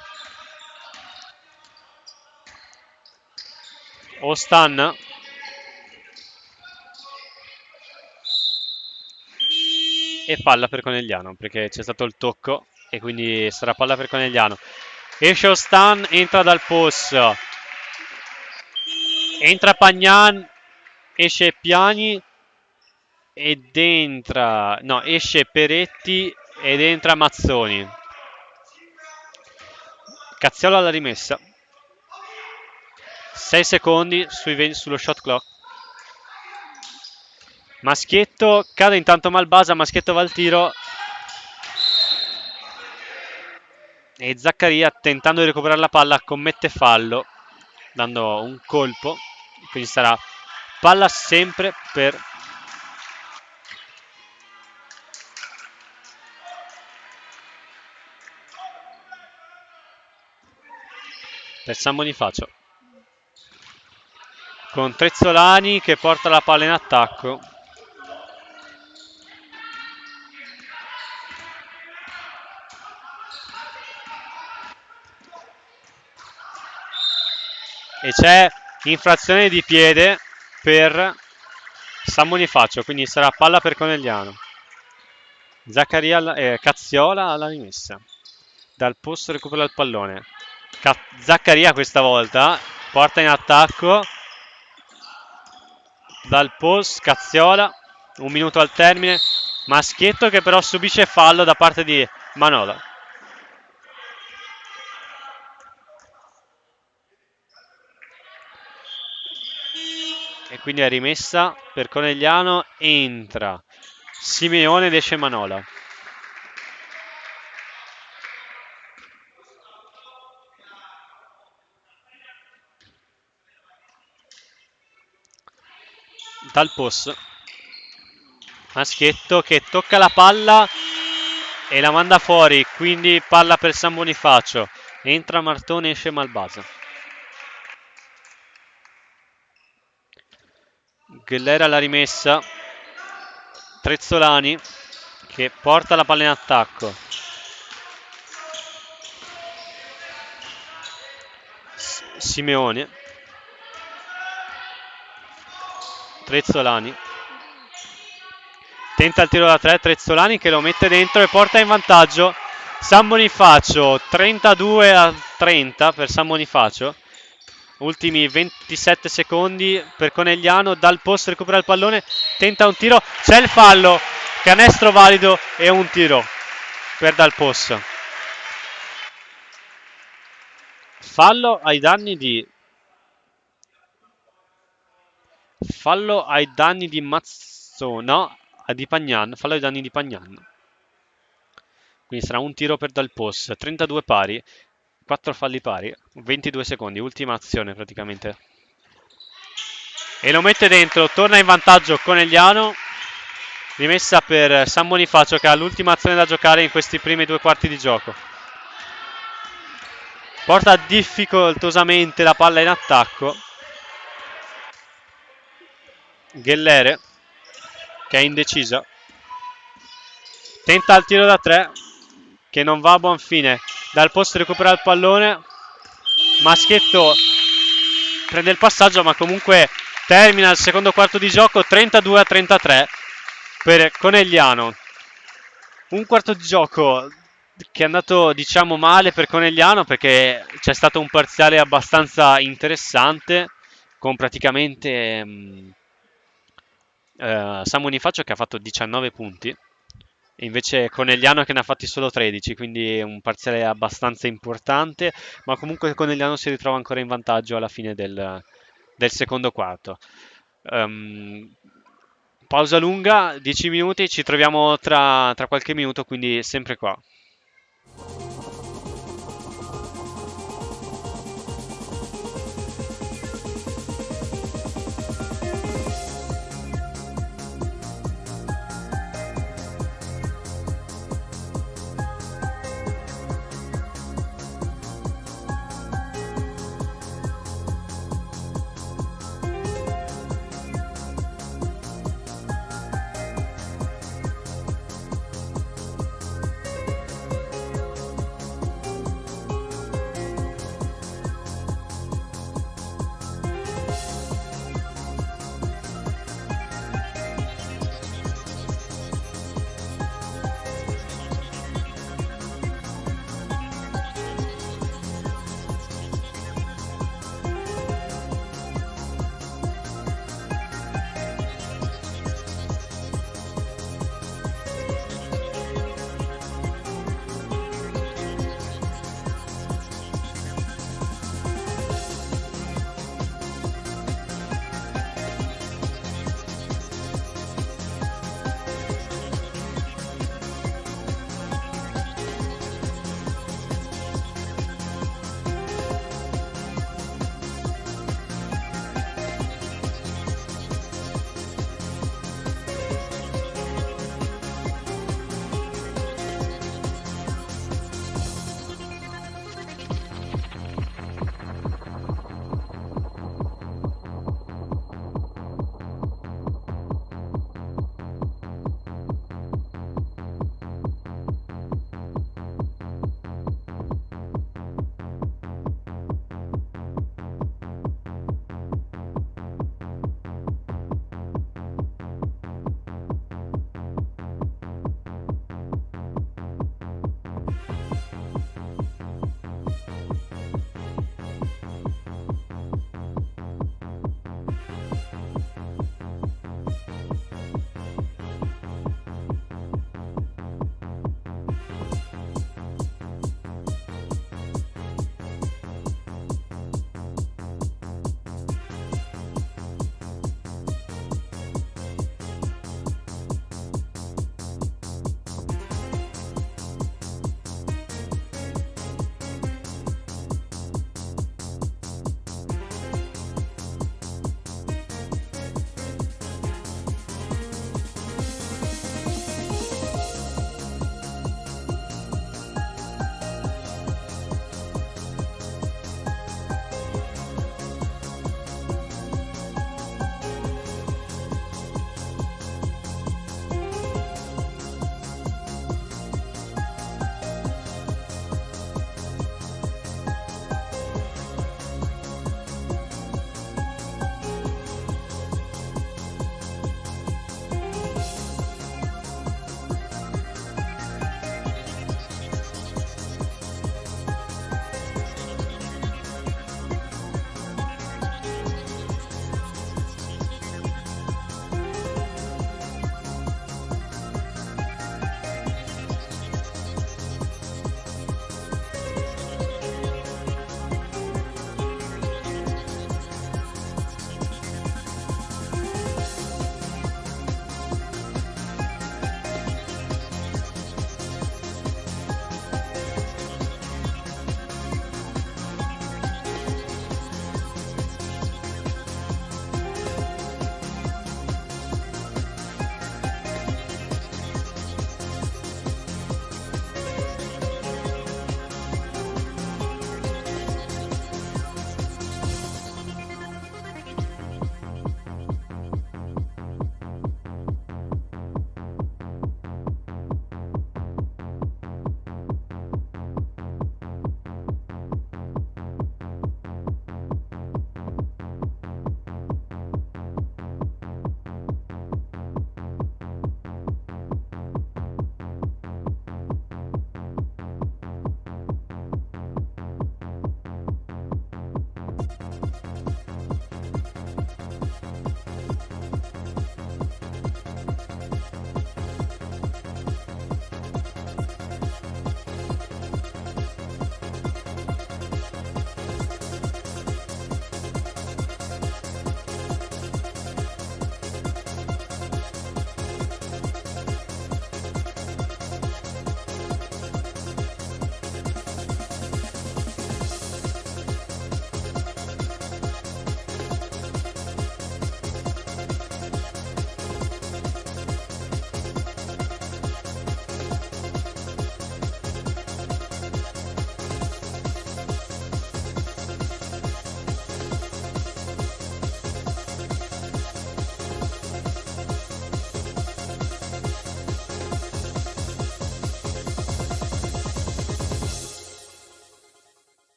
Ostan. E palla per Conegliano perché c'è stato il tocco e quindi sarà palla per Conegliano. Esce Ostan, entra dal post. Entra Pagnan, esce Piani ed entra... No, esce Peretti ed entra Mazzoni. Cazziola alla rimessa. 6 secondi sullo shot clock. Maschietto, cade intanto Malbasa, Maschietto va al tiro e Zaccaria, tentando di recuperare la palla, commette fallo dando un colpo, quindi sarà palla sempre per San Bonifacio, con Trezzolani che porta la palla in attacco. E c'è infrazione di piede per San Bonifacio, quindi sarà palla per Conegliano. Cazziola alla rimessa. Dal posto recupera il pallone. Zaccaria questa volta porta in attacco. Dal post Cazziola, 1 minuto al termine. Maschietto che però subisce fallo da parte di Manola. E quindi è rimessa per Conegliano, entra Simeone ed esce Manola. Dal post Maschietto che tocca la palla e la manda fuori, quindi palla per San Bonifacio. Entra Martone, esce Malbasa. Ghellera alla rimessa. Trezzolani che porta la palla in attacco. Simeone. Trezzolani. Tenta il tiro da 3, Trezzolani che lo mette dentro e porta in vantaggio San Bonifacio, 32-30 per San Bonifacio. Ultimi 27 secondi per Conegliano, dal post recupera il pallone, tenta un tiro, c'è il fallo, canestro valido e un tiro per Dal post. Fallo ai danni di Mazzone, di Pagnan, fallo ai danni di Pagnan. Quindi sarà un tiro per Dal post, 32 pari, 4 falli pari, 22 secondi, ultima azione praticamente. E lo mette dentro, torna in vantaggio Conegliano, rimessa per San Bonifacio che ha l'ultima azione da giocare in questi primi 2 quarti di gioco. Porta difficoltosamente la palla in attacco. Ghellere che è indecisa. Tenta il tiro da 3 che non va a buon fine. Dal posto recupera il pallone. Maschietto prende il passaggio, ma comunque termina il secondo quarto di gioco 32-33 per Conegliano. Un quarto di gioco che è andato diciamo male per Conegliano perché c'è stato un parziale abbastanza interessante con praticamente San Bonifacio che ha fatto 19 punti e invece Conegliano che ne ha fatti solo 13, quindi un parziale abbastanza importante, ma comunque Conegliano si ritrova ancora in vantaggio alla fine del secondo quarto. Pausa lunga, 10 minuti, ci troviamo tra qualche minuto, quindi sempre qua.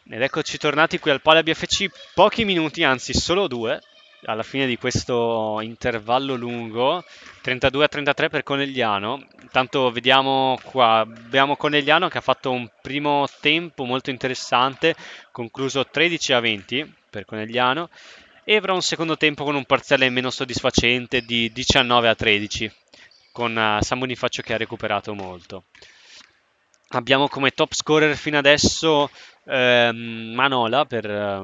Ed eccoci tornati qui al Pala BFC, pochi minuti, anzi solo due, alla fine di questo intervallo lungo, 32-33 per Conegliano. Intanto vediamo qua, abbiamo Conegliano che ha fatto un primo tempo molto interessante, concluso 13-20 per Conegliano, e avrà un secondo tempo con un parziale meno soddisfacente di 19-13, con San Bonifacio che ha recuperato molto. Abbiamo come top scorer fino adesso Manola per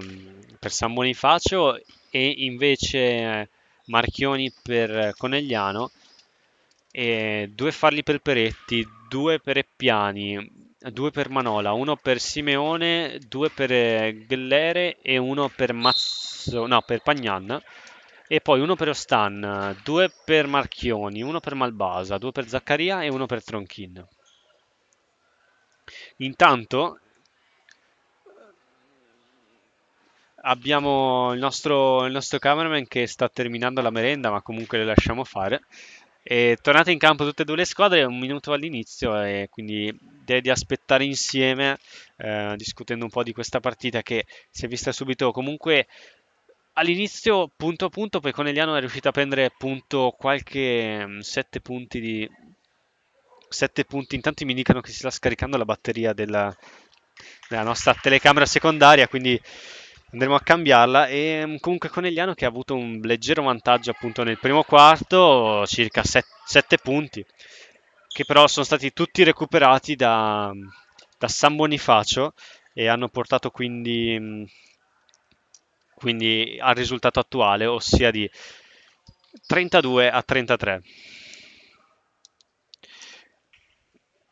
San Bonifacio e invece Marchioni per Conegliano, e due falli per Peretti, due per Eppiani, due per Manola, uno per Simeone, due per Gellere e uno per no, per Pagnan. E poi uno per Ostan, due per Marchioni, uno per Malbasa, due per Zaccaria e uno per Tronchin. Intanto abbiamo il nostro cameraman che sta terminando la merenda, ma comunque le lasciamo fare. E tornate in campo tutte e due le squadre, un minuto all'inizio, e quindi direi di aspettare insieme, discutendo un po' di questa partita che si è vista subito comunque all'inizio punto a punto, poi Conegliano è riuscito a prendere punto qualche 7 punti di 7 punti. Intanto mi indicano che si sta scaricando la batteria della nostra telecamera secondaria, quindi andremo a cambiarla. E comunque Conegliano che ha avuto un leggero vantaggio appunto nel primo quarto, circa 7 punti, che però sono stati tutti recuperati da San Bonifacio e hanno portato quindi al risultato attuale, ossia di 32-33.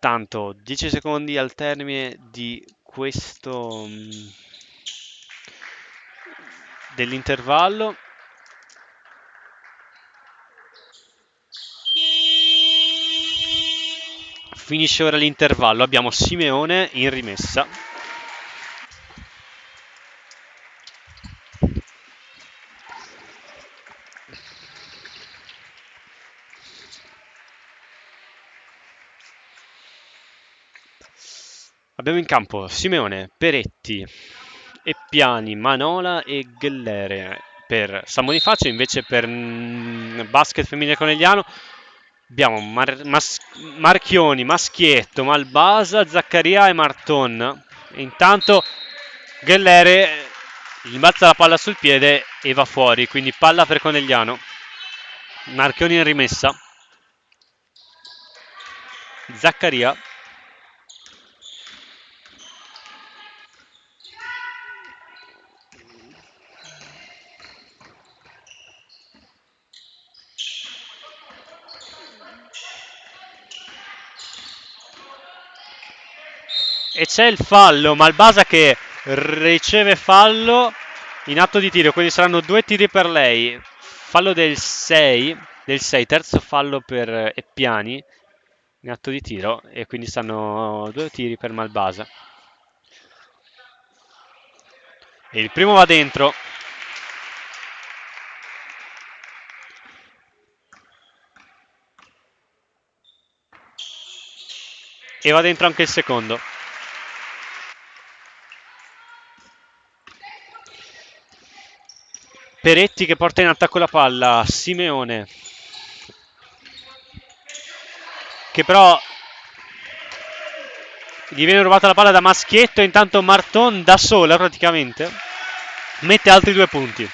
Tanto 10 secondi al termine di questo dell'intervallo. Finisce ora l'intervallo, abbiamo Simeone in rimessa. Abbiamo in campo Simeone, Peretti, Eppiani, Manola e Gellere per San Bonifacio. Invece per basket femminile Conegliano abbiamo Marchioni, Maschietto, Malbasa, Zaccaria e Marton. Intanto Gellere balza la palla sul piede e va fuori, quindi palla per Conegliano. Marchioni in rimessa, Zaccaria, e c'è il fallo, Malbasa che riceve fallo in atto di tiro, quindi saranno due tiri per lei. Fallo del 6, terzo fallo per Eppiani in atto di tiro, e quindi stanno due tiri per Malbasa. E il primo va dentro. E va dentro anche il secondo. Peretti che porta in attacco la palla. Simeone. Che però gli viene rubata la palla da Maschietto. Intanto Marton da sola praticamente mette altri 2 punti.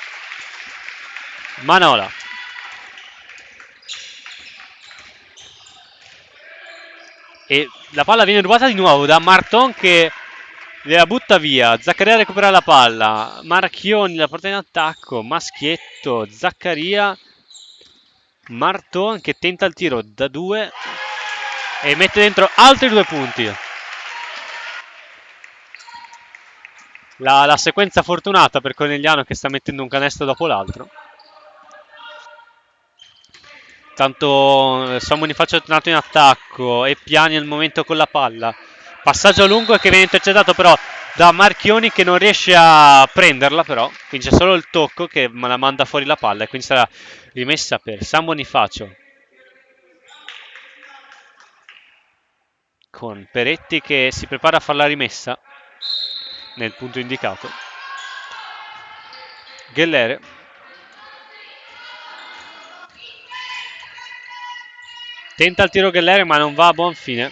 Manola. E la palla viene rubata di nuovo da Marton che la butta via. Zaccaria recupera la palla. Marchioni la porta in attacco. Maschietto. Zaccaria. Marton che tenta il tiro da 2 e mette dentro altri 2 punti. La sequenza fortunata per Conegliano che sta mettendo un canestro dopo l'altro. Tanto San Bonifacio è tornato in attacco e Piani al momento con la palla. Passaggio lungo che viene intercettato però da Marchioni che non riesce a prenderla però. Quindi c'è solo il tocco che la manda fuori la palla e quindi sarà rimessa per San Bonifacio. Con Peretti che si prepara a fare la rimessa nel punto indicato. Ghellere. Tenta il tiro Ghellere ma non va a buon fine.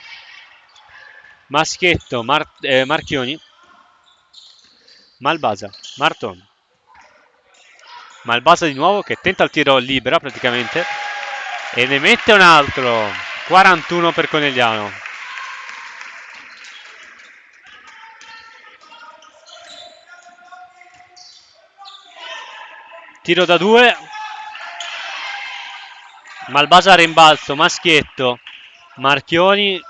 Maschietto, Marchioni. Malbasa, Marton. Malbasa di nuovo che tenta il tiro libera praticamente e ne mette un altro. 41 per Conegliano. Tiro da 2. Malbasa a rimbalzo, Maschietto. Marchioni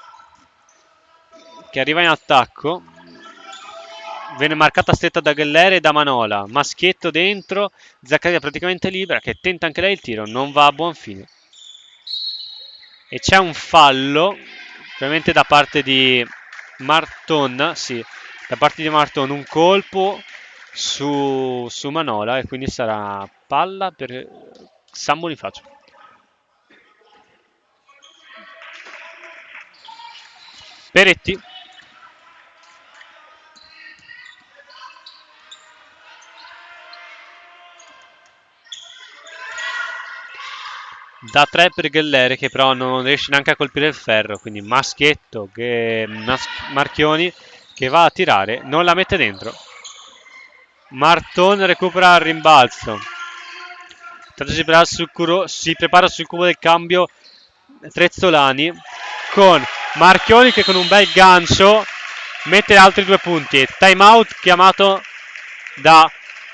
che arriva in attacco. Viene marcata stretta da Ghellere e da Manola. Maschietto dentro. Zaccaria praticamente libera che tenta anche lei il tiro. Non va a buon fine. E c'è un fallo ovviamente da parte di Marton, sì, da parte di Marton un colpo su Manola e quindi sarà palla per San Bonifacio. Peretti. Da 3 per Ghellere che però non riesce neanche a colpire il ferro, quindi Maschietto che Marchioni che va a tirare, non la mette dentro. Marton recupera il rimbalzo. Intanto si prepara sul cubo del cambio Trezzolani con Marchioni che con un bel gancio mette altri 2 punti. Time out chiamato da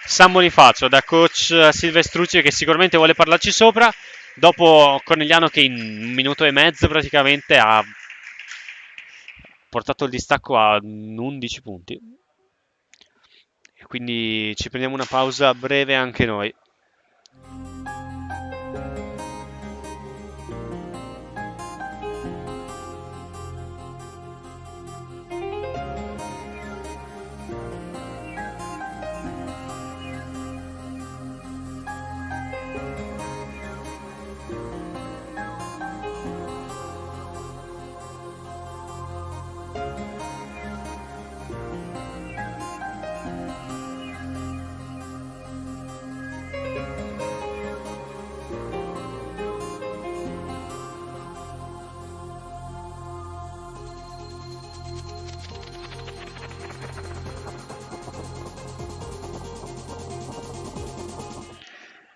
San Bonifacio, da coach Silvestrucci che sicuramente vuole parlarci sopra. Dopo Corneliano che in 1 minuto e mezzo praticamente ha portato il distacco a 11 punti. E quindi ci prendiamo una pausa breve anche noi.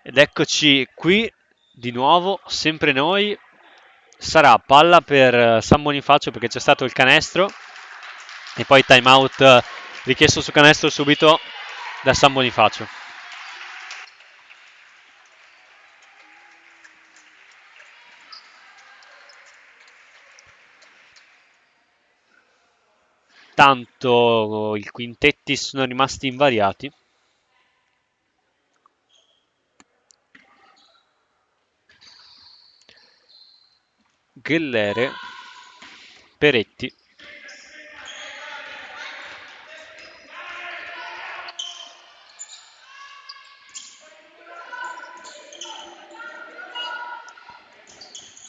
Ed eccoci qui di nuovo, sempre noi. Sarà palla per San Bonifacio perché c'è stato il canestro e poi time out richiesto su canestro subito da San Bonifacio. Tanto i quintetti sono rimasti invariati. Ghellere, Peretti.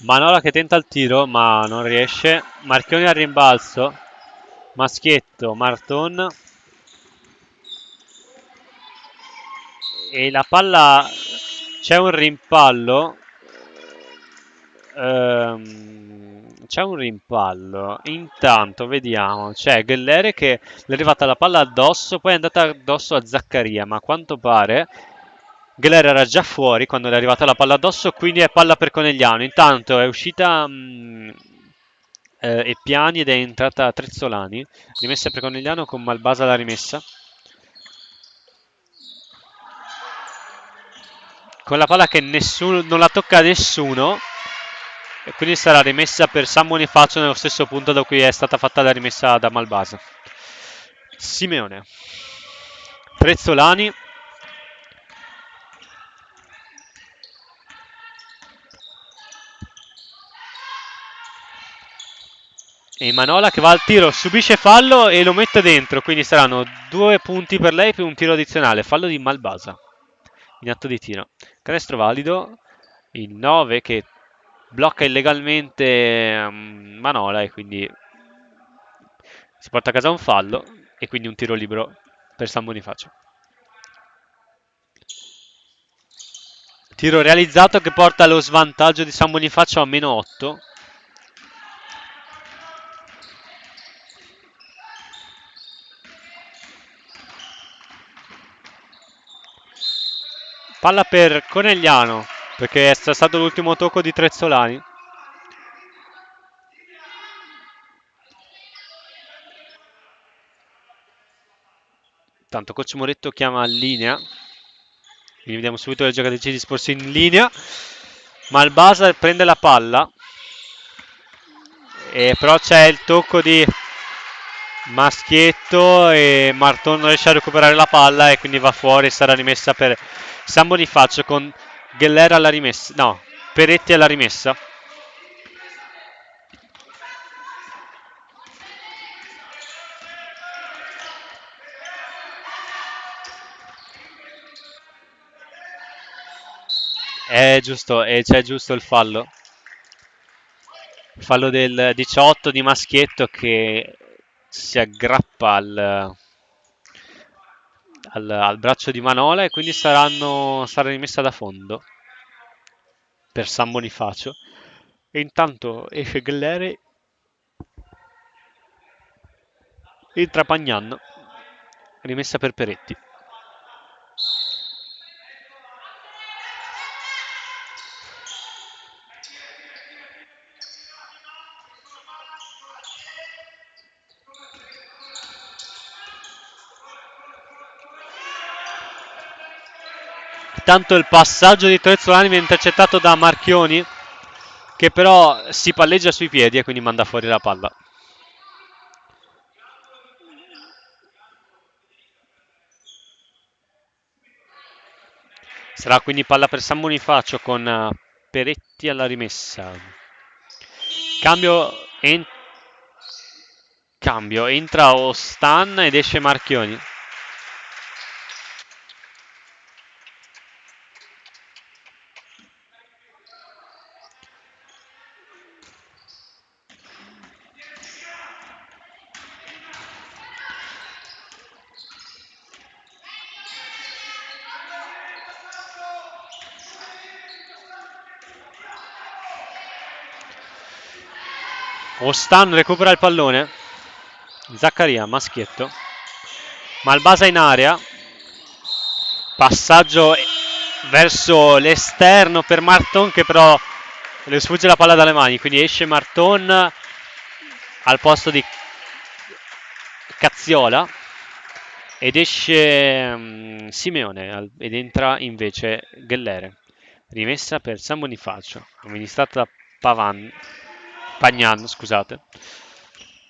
Manola che tenta il tiro ma non riesce. Marchioni al rimbalzo. Maschietto, Marton. E la palla, c'è un rimpallo. C'è un rimpallo. Intanto vediamo. C'è Gellere che le è arrivata la palla addosso, poi è andata addosso a Zaccaria, ma a quanto pare Gellere era già fuori quando le è arrivata la palla addosso, quindi è palla per Conegliano. Intanto è uscita Eppiani ed è entrata Trezzolani. Rimessa per Conegliano con Malbasa la rimessa. Con la palla che non la tocca nessuno. E quindi sarà rimessa per San Bonifacio nello stesso punto da cui è stata fatta la rimessa da Malbasa. Simeone. Trezzolani. E Manola che va al tiro, subisce fallo e lo mette dentro, quindi saranno 2 punti per lei più un tiro addizionale. Fallo di Malbasa in atto di tiro. Canestro valido, il 9 che blocca illegalmente Manola e quindi si porta a casa un fallo e quindi un tiro libero per San Bonifacio. Tiro realizzato che porta allo svantaggio di San Bonifacio a meno 8. Palla per Conegliano, perché è stato l'ultimo tocco di Trezzolani. Tanto coach Moretto chiama a linea. Quindi vediamo subito le giocatrici disporsi in linea. Malbasa prende la palla. E però c'è il tocco di Maschietto e Marton non riesce a recuperare la palla e quindi va fuori. Sarà rimessa per San Bonifacio con Geller alla rimessa. No, Peretti alla rimessa. È giusto, e c'è giusto il fallo. Il fallo del 18 di Maschietto che si aggrappa al braccio di Manola e quindi sarà rimessa da fondo per San Bonifacio. E intanto esce Gellere, entra Pagnan, rimessa per Peretti. Tanto il passaggio di Trezzolani viene intercettato da Marchioni, che però si palleggia sui piedi e quindi manda fuori la palla. Sarà quindi palla per San Bonifacio con Peretti alla rimessa. Cambio, entra Ostan ed esce Marchioni. Ostan recupera il pallone. Zaccaria, Maschietto. Malbasa in area. Passaggio verso l'esterno per Marton che però le sfugge la palla dalle mani. Quindi esce Marton al posto di Cazziola. Ed esce Simeone ed entra invece Gellere. Rimessa per San Bonifacio. Amministrata da Pagnan, scusate.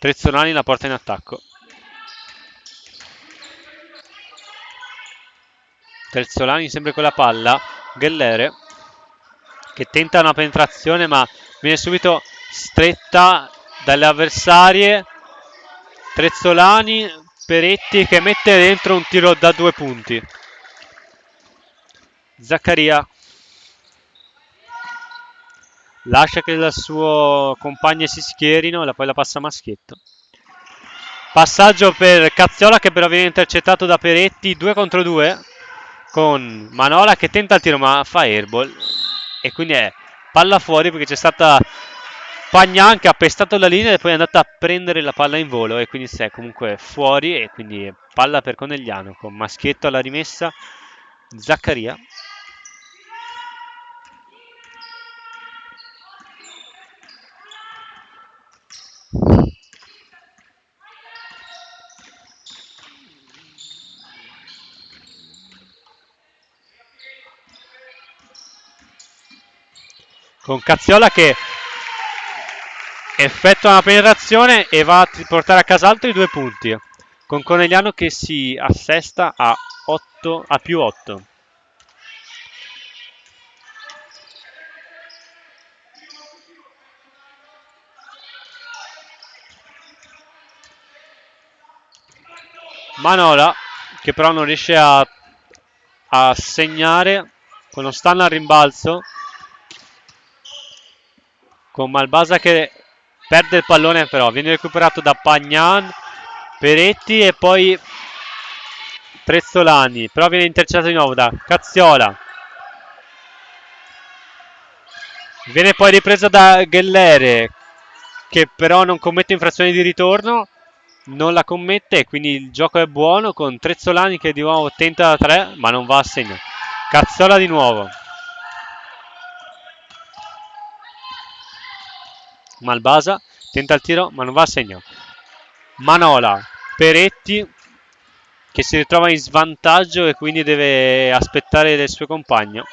Trezzolani la porta in attacco. Trezzolani sempre con la palla. Gellere che tenta una penetrazione ma viene subito stretta dalle avversarie. Trezzolani, Peretti che mette dentro un tiro da 2 punti. Zaccaria. lascia che il suo compagno si schierino e poi la passa a Maschietto. Passaggio per Cazziola che però viene intercettato da Peretti, 2 contro 2 con Manola che tenta il tiro ma fa airball e quindi è palla fuori perché c'è stata Pagnan che ha pestato la linea e poi è andata a prendere la palla in volo e quindi si è comunque fuori e quindi palla per Conegliano con Maschietto alla rimessa, Zaccaria. Con Cazziola che effettua una penetrazione e va a portare a casa altri 2 punti. Con Conegliano che si assesta a 8 a più 8. Manola che però non riesce a segnare con lo stun al rimbalzo con Malbasa che perde il pallone però viene recuperato da Pagnan, Peretti e poi Prezzolani, però viene intercettato di nuovo da Cazziola, viene poi ripresa da Ghellere che però non commette infrazioni di ritorno, non la commette e quindi il gioco è buono con Trezzolani che di nuovo tenta da 3 ma non va a segno. Cazziola di nuovo, Malbasa tenta il tiro ma non va a segno. Manola, Peretti che si ritrova in svantaggio e quindi deve aspettare del suo compagno.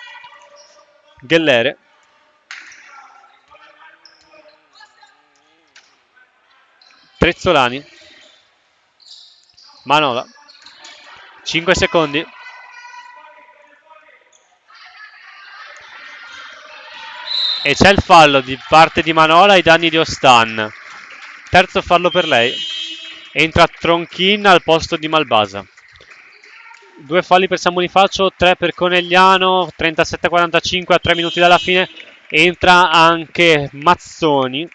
Ghellere. Trezzolani. Manola. 5 secondi. E c'è il fallo di parte di Manola ai danni di Ostan. Terzo fallo per lei. Entra Tronchin al posto di Malbasa. 2 falli per San Bonifacio, 3 per Conegliano, 37-45 a 3 minuti dalla fine. Entra anche Mazzoni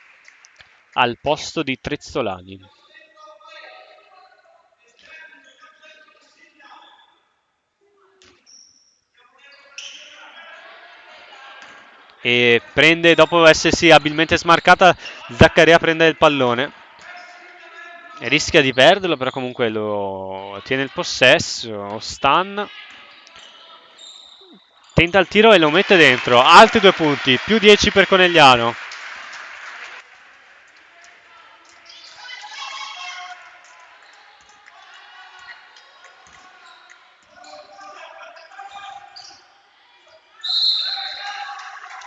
al posto di Trezzolani. E prende, dopo essersi abilmente smarcata, Zaccaria prende il pallone. E rischia di perderlo, però comunque lo tiene il possesso. Stan tenta il tiro e lo mette dentro. Altri 2 punti, più 10 per Conegliano.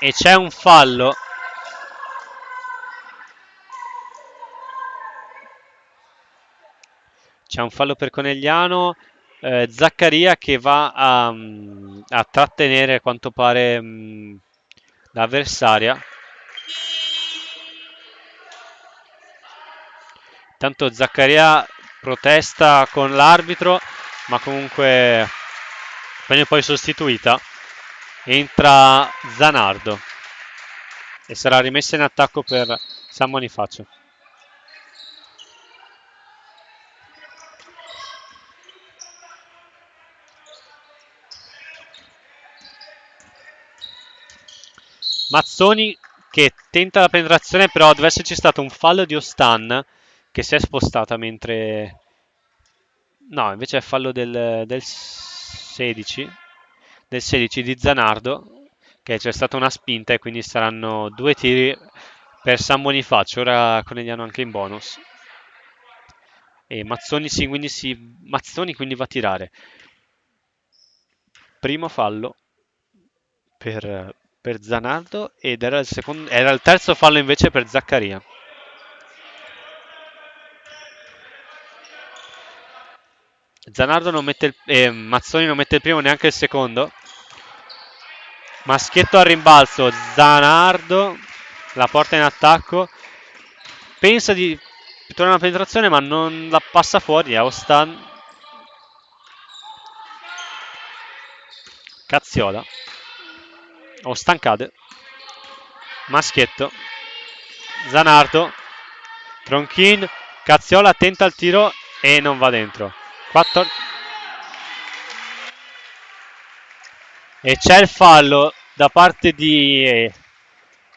E c'è un fallo. C'è un fallo per Conegliano. Zaccaria che va a trattenere a quanto pare l'avversaria. Tanto Zaccaria protesta con l'arbitro, ma comunque viene poi sostituita. Entra Zanardo e sarà rimessa in attacco per San Bonifacio. Mazzoni che tenta la penetrazione, però deve esserci stato un fallo di Ostan che si è spostata mentre... No, invece è fallo del 16, del 16 di Zanardo, che c'è stata una spinta e quindi saranno 2 tiri per San Bonifacio. Ora Conegliano anche in bonus. E Mazzoni, Mazzoni quindi va a tirare. Primo fallo per Zanardo ed era il terzo fallo invece per Zaccaria. Zanardo non mette Mazzoni non mette il primo neanche il secondo. Maschietto al rimbalzo, Zanardo la porta in attacco, pensa di tornare una penetrazione ma non la passa fuori a Ostan. Cazziola. Ostan cade. Maschietto, Zanardo, Tronchin, Cazziola tenta il tiro e non va dentro. 4. E c'è il fallo da parte di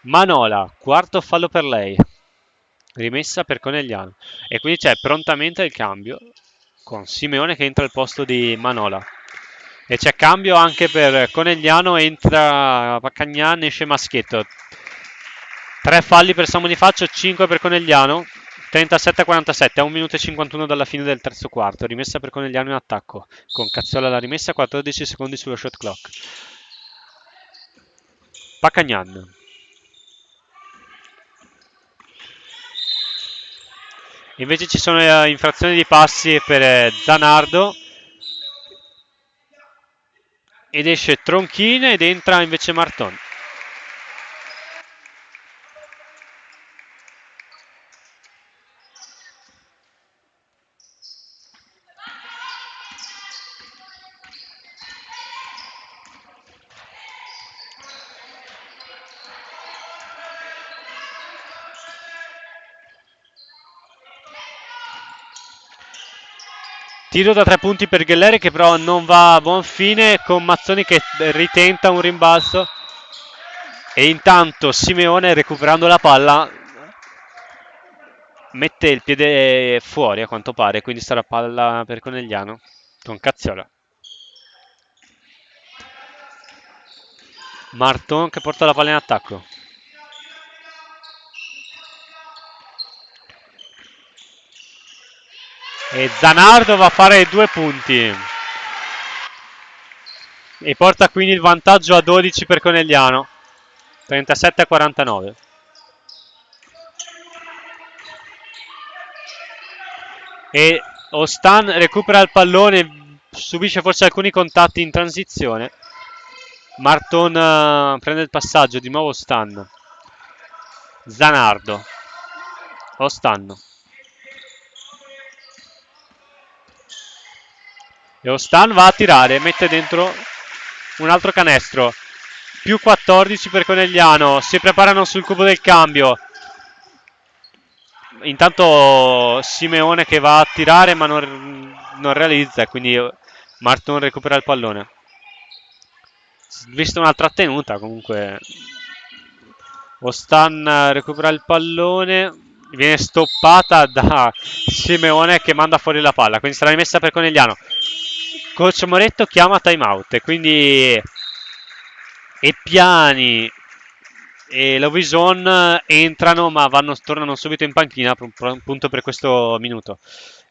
Manola, quarto fallo per lei, rimessa per Conegliano, e quindi c'è prontamente il cambio con Simeone che entra al posto di Manola, e c'è cambio anche per Conegliano, entra Paccagnan, esce Maschietto. 3 falli per Samo di Faccio, 5 per Conegliano, 37-47, a 1 minuto e 51 dalla fine del terzo quarto, rimessa per Conegliano in attacco, con Cazzola alla rimessa, 14 secondi sullo shot clock. Paccagnan. Invece ci sono infrazioni di passi per Zanardo, ed esce Tronchin ed entra invece Marton. Tiro da 3 punti per Ghelleri che però non va a buon fine, con Mazzoni che ritenta un rimbalzo, e intanto Simeone, recuperando la palla, mette il piede fuori a quanto pare, quindi sarà palla per Conegliano con Cazziola. Marton che porta la palla in attacco. E Zanardo va a fare 2 punti e porta quindi il vantaggio a 12 per Conegliano, 37-49. E Ostan recupera il pallone, subisce forse alcuni contatti in transizione. Marton prende il passaggio, di nuovo Ostan. Zanardo. Ostan. E Ostan va a tirare, mette dentro un altro canestro. Più 14 per Conegliano, si preparano sul cubo del cambio. Intanto Simeone che va a tirare ma non realizza, quindi Marton recupera il pallone. Visto una trattenuta comunque. Ostan recupera il pallone, viene stoppata da Simeone che manda fuori la palla, quindi sarà rimessa per Conegliano. Coach Moretto chiama timeout e quindi Piani e Lovison entrano ma tornano subito in panchina appunto per questo minuto,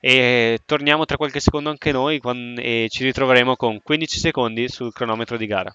e torniamo tra qualche secondo anche noi e ci ritroveremo con 15 secondi sul cronometro di gara.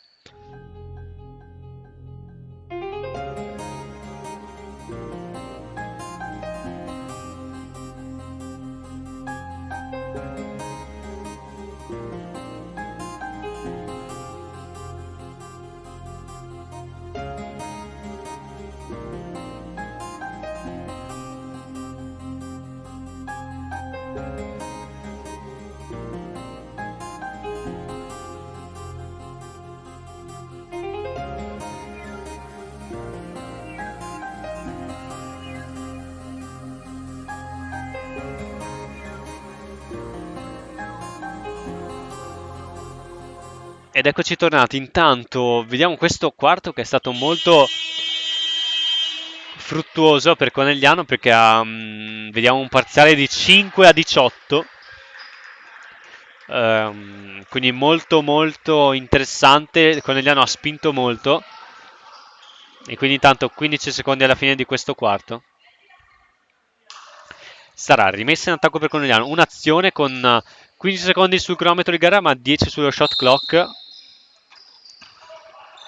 Ed eccoci tornati. Intanto vediamo questo quarto che è stato molto fruttuoso per Conegliano, perché vediamo un parziale di 5-18, quindi molto molto interessante. Conegliano ha spinto molto, e quindi intanto 15 secondi alla fine di questo quarto. Sarà rimessa in attacco per Conegliano, un'azione con 15 secondi sul cronometro di gara ma 10 sullo shot clock.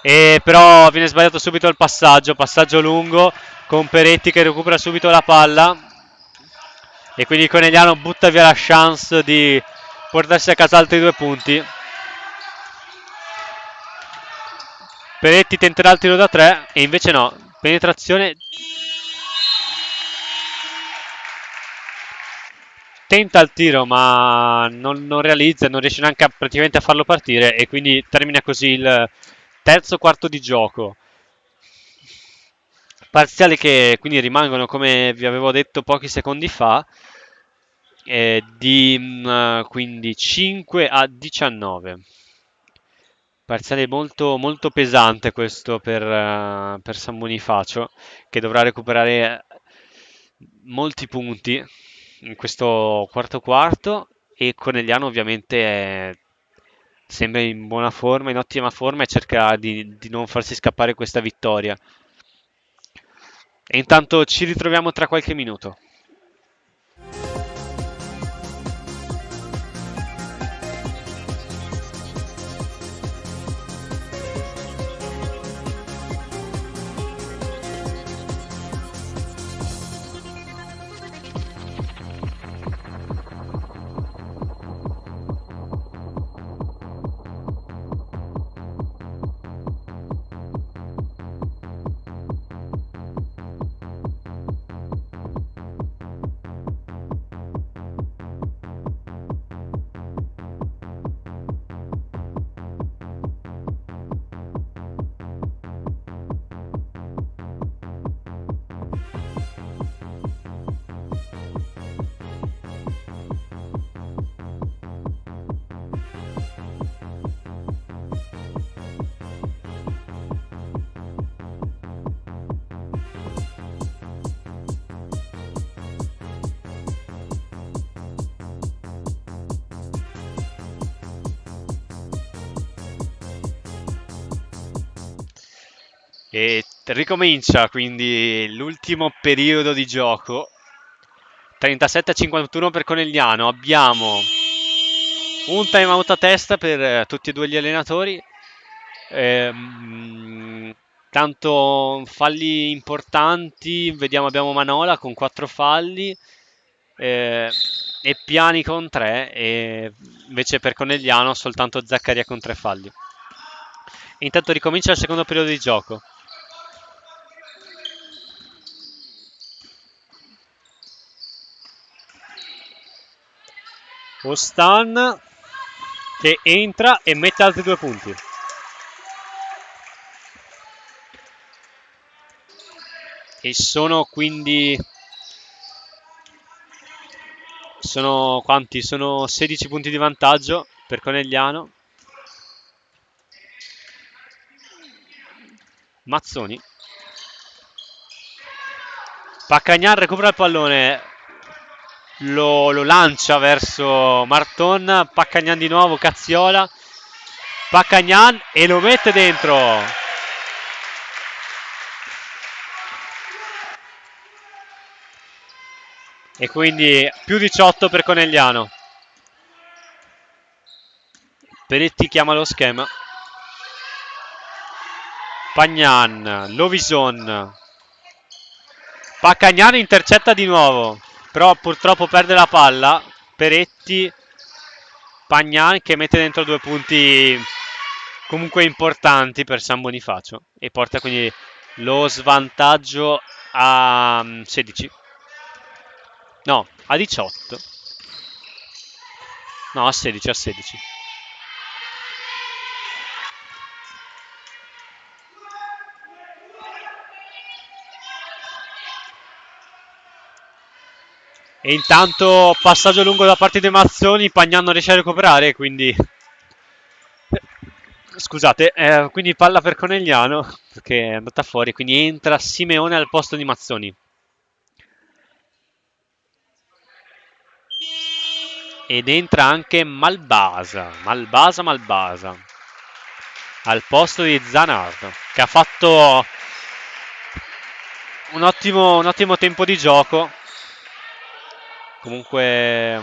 E però viene sbagliato subito il passaggio lungo con Peretti che recupera subito la palla, e quindi Conegliano butta via la chance di portarsi a casa altri 2 punti. Peretti tenterà il tiro da 3 e invece no, penetrazione, tenta il tiro ma non realizza, non riesce neanche praticamente a farlo partire, e quindi termina così il terzo quarto di gioco. Parziali che quindi rimangono, come vi avevo detto pochi secondi fa, quindi 5 a 19. Parziale molto, molto pesante questo per San Bonifacio, che dovrà recuperare molti punti in questo quarto quarto, e Conegliano ovviamente sembra in buona forma, in ottima forma, e cerca di non farsi scappare questa vittoria. E intanto ci ritroviamo tra qualche minuto. E ricomincia quindi l'ultimo periodo di gioco. 37-51 per Conegliano. Abbiamo un timeout a testa per tutti e due gli allenatori. Ehm, Tanto falli importanti. Vediamo, abbiamo Manola con 4 falli, eh, e Piani con 3, e invece per Conegliano soltanto Zaccaria con 3 falli. Intanto ricomincia il secondo periodo di gioco. Ostan che entra e mette altri 2 punti. E sono quindi... Sono quanti? Sono 16 punti di vantaggio per Conegliano. Mazzoni. Paccagnan recupera il pallone. Lo lancia verso Marton. Paccagnan di nuovo, Cazziola. Paccagnan e lo mette dentro. E quindi più 18 per Conegliano. Peretti chiama lo schema. Pagnan, Lovison. Paccagnan intercetta di nuovo, però purtroppo perde la palla. Peretti, Pagnan che mette dentro 2 punti comunque importanti per San Bonifacio e porta quindi lo svantaggio a 16. No, a 18. No, a 16, a 16. E intanto passaggio lungo da parte dei Mazzoni, Pagnan non riesce a recuperare, quindi scusate, quindi palla per Conegliano che è andata fuori, quindi entra Simeone al posto di Mazzoni. Ed entra anche Malbasa al posto di Zanardo, che ha fatto un ottimo tempo di gioco. Comunque è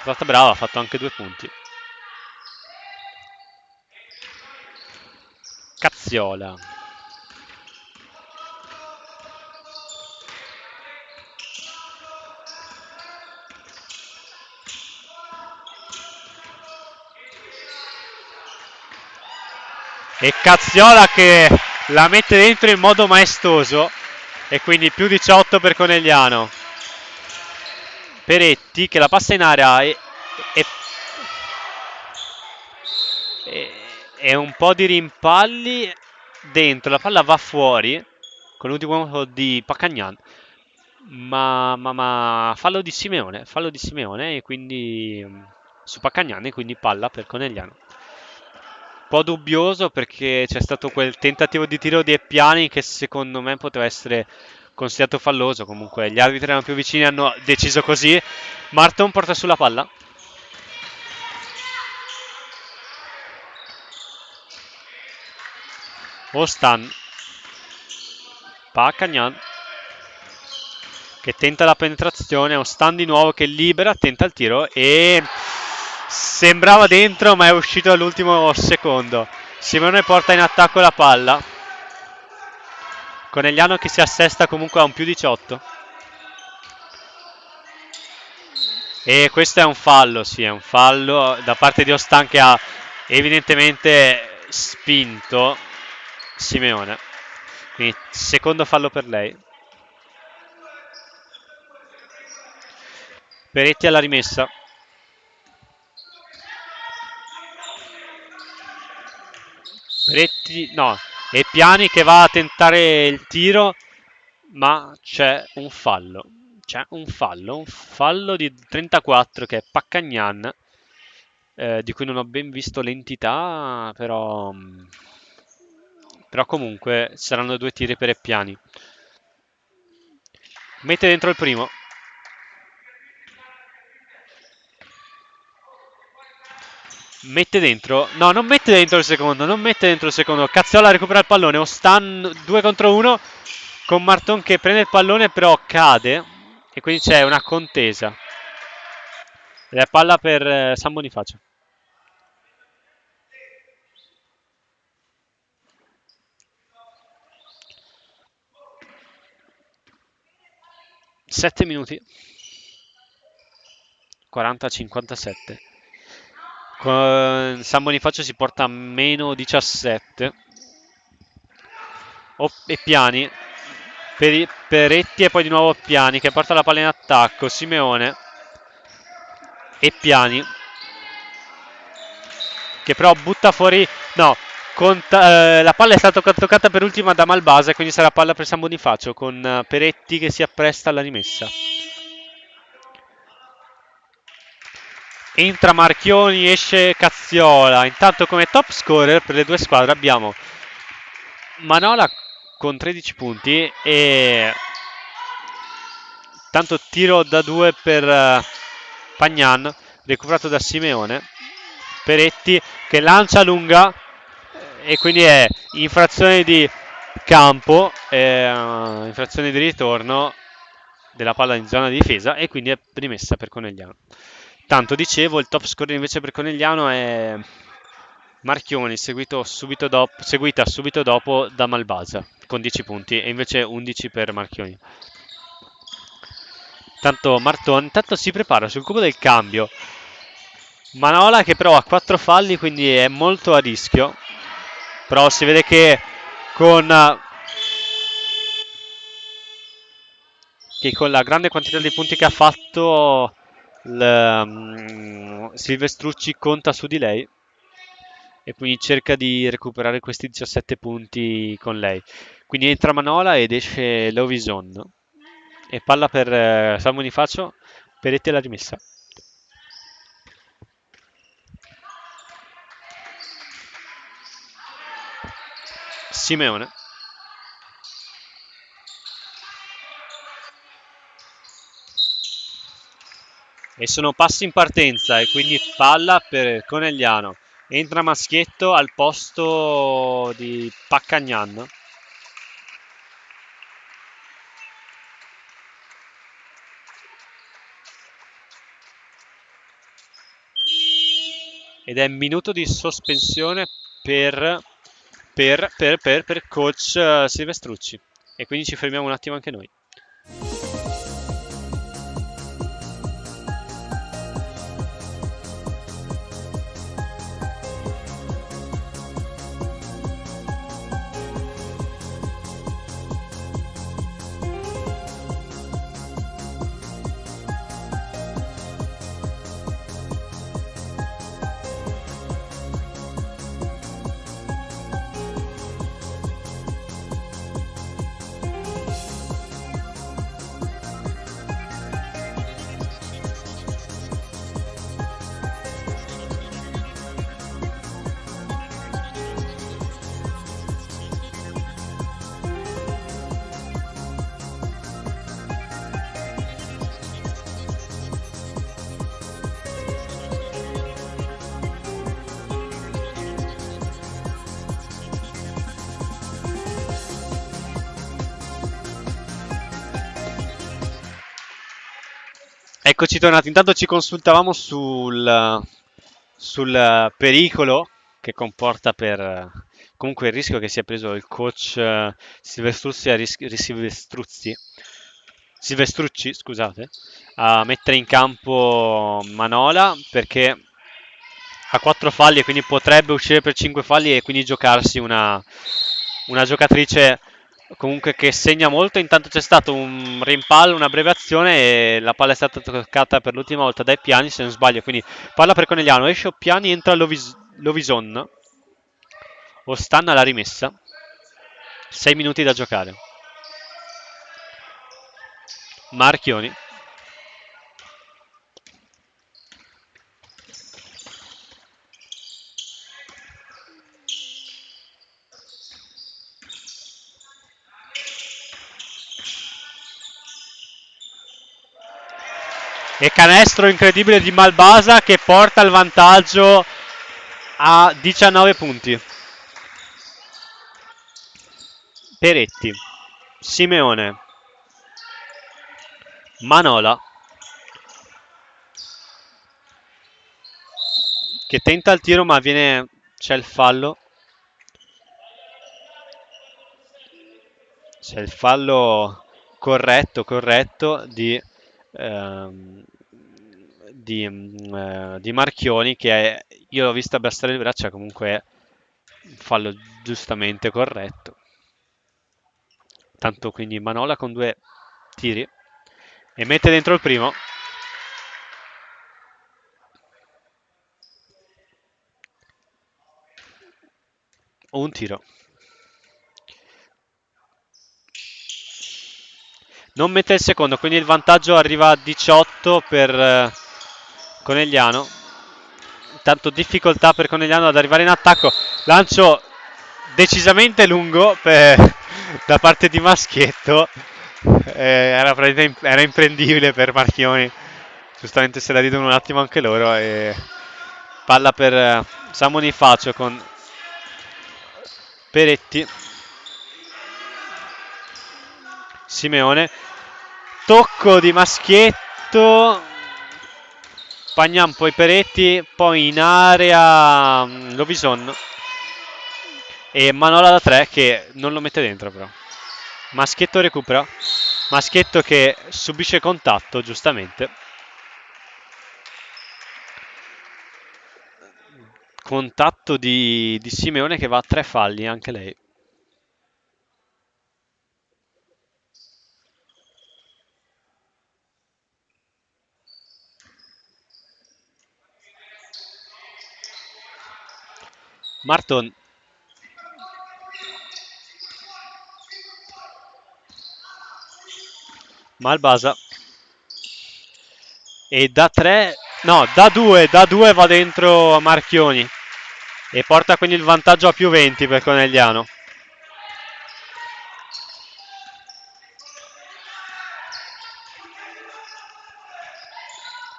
stata brava, ha fatto anche 2 punti. Cazziola. E Cazziola che la mette dentro in modo maestoso, e quindi più 18 per Conegliano. Peretti che la passa in area e un po' di rimpalli dentro, la palla va fuori con l'ultimo uomo di Pacagnan, ma fallo di Simeone e quindi su Pacagnan e quindi palla per Conegliano. Un po' dubbioso perché c'è stato quel tentativo di tiro di Eppiani che secondo me poteva essere considerato falloso. Comunque gli arbitri erano più vicini, hanno deciso così. Marton porta sulla palla. Ostan, Pacagnan che tenta la penetrazione, Ostan di nuovo che libera, tenta il tiro e sembrava dentro ma è uscito all'ultimo secondo. Simone porta in attacco la palla, Conegliano che si assesta comunque a un più 18 e questo è un fallo, sì, è un fallo da parte di Ostan che ha evidentemente spinto Simeone, quindi secondo fallo per lei. Peretti alla rimessa. Peretti, no, e Piani che va a tentare il tiro, ma c'è un fallo. C'è un fallo di 34 che è Pacagnan, di cui non ho ben visto l'entità, però comunque saranno 2 tiri per Eppiani. Mette dentro il primo. Mette dentro. No, non mette dentro il secondo. Non mette dentro il secondo. Cazzola recupera il pallone. Ostan 2 contro 1 con Marton che prende il pallone però cade. E quindi c'è una contesa. Ed è palla per San Bonifacio. Sette minuti. 40-57. Con San Bonifacio si porta a meno 17. E Piani. Peretti e poi di nuovo Piani che porta la palla in attacco. Simeone. E Piani. Che però butta fuori. No. La palla è stata toccata per ultima da Malbasa. Quindi sarà palla per San Bonifacio. Con Peretti che si appresta alla rimessa. Entra Marchioni, esce Cazziola. Intanto come top scorer per le due squadre abbiamo Manola con 13 punti e tanto tiro da 2 per Pagnan, recuperato da Simeone. Peretti che lancia lunga e quindi è infrazione di campo, infrazione di ritorno della palla in zona di difesa e quindi è rimessa per Conegliano. Tanto dicevo, il top scorer invece per Conegliano è Marchioni, seguita subito dopo da Malbasa con 10 punti e invece 11 per Marchioni. Tanto Marton si prepara sul cubo del cambio. Manola che però ha 4 falli, quindi è molto a rischio. Però si vede che con la grande quantità di punti che ha fatto Silvestrucci conta su di lei e quindi cerca di recuperare questi 17 punti con lei. Quindi entra Manola ed esce Lovison e palla per San Bonifacio. Peretti alla rimessa. Simeone. E sono passi in partenza e quindi palla per Conegliano. Entra Maschietto al posto di Pacagnan. Ed è minuto di sospensione per coach Silvestrucci. E quindi ci fermiamo un attimo anche noi. Eccoci tornati. Intanto ci consultavamo sul pericolo che comporta per comunque il rischio che si è preso il coach Silvestrucci, scusate, a mettere in campo Manola perché ha 4 falli e quindi potrebbe uscire per 5 falli e quindi giocarsi una giocatrice comunque che segna molto. Intanto c'è stato un rimpallo, una breve azione e la palla è stata toccata per l'ultima volta dai Piani, se non sbaglio, quindi palla per Conegliano, esce Piani, entra Lovison, Ostan alla rimessa, 6 minuti da giocare. Marchioni. E canestro incredibile di Malbasa che porta il vantaggio a 19 punti. Peretti, Simeone, Manola che tenta il tiro ma c'è il fallo. C'è il fallo corretto di Marchioni io l'ho visto abbassare le braccia, comunque è un fallo giustamente corretto. Tanto quindi Manola con 2 tiri e mette dentro il primo. Un tiro. Non mette il secondo, quindi il vantaggio arriva a 18 per Conegliano. Intanto difficoltà per Conegliano ad arrivare in attacco. Lancio decisamente lungo da parte di Maschietto. Era imprendibile per Marchioni. Giustamente se la ridono un attimo anche loro. Palla per San Bonifacio con Peretti. Simeone. Tocco di Maschietto. Pagnan poi Peretti, poi in area Lovison e Manola da 3 che non lo mette dentro però. Maschietto recupera. Maschietto che subisce contatto giustamente. Contatto di Simeone che va a 3 falli anche lei. Marton. Malbasa. E da 3, no, da 2 va dentro Marchioni. E porta quindi il vantaggio a più 20 per Conegliano.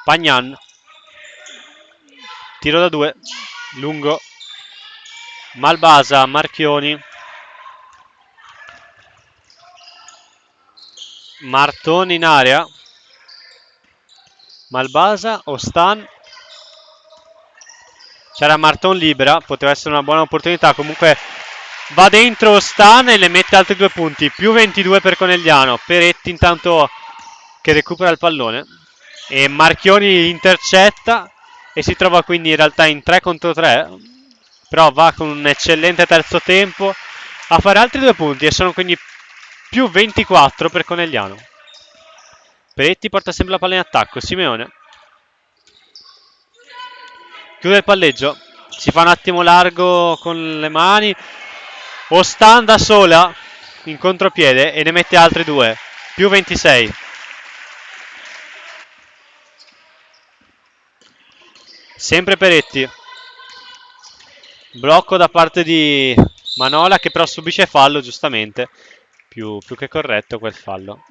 Pagnan. Tiro da 2. Lungo. Malbasa, Marchioni. Martoni in area. Malbasa, Ostan. C'era Marton libera, poteva essere una buona opportunità. Comunque va dentro Ostan e le mette altri 2 punti. Più 22 per Conegliano. Peretti intanto che recupera il pallone. E Marchioni intercetta e si trova quindi in realtà in 3 contro 3. Però va con un eccellente terzo tempo a fare altri 2 punti e sono quindi più 24 per Conegliano. Peretti porta sempre la palla in attacco. Simeone chiude il palleggio, si fa un attimo largo con le mani. Ostan da sola in contropiede e ne mette altri 2. Più 26. Sempre Peretti. Blocco da parte di Manola che però subisce fallo giustamente. Più che corretto quel fallo.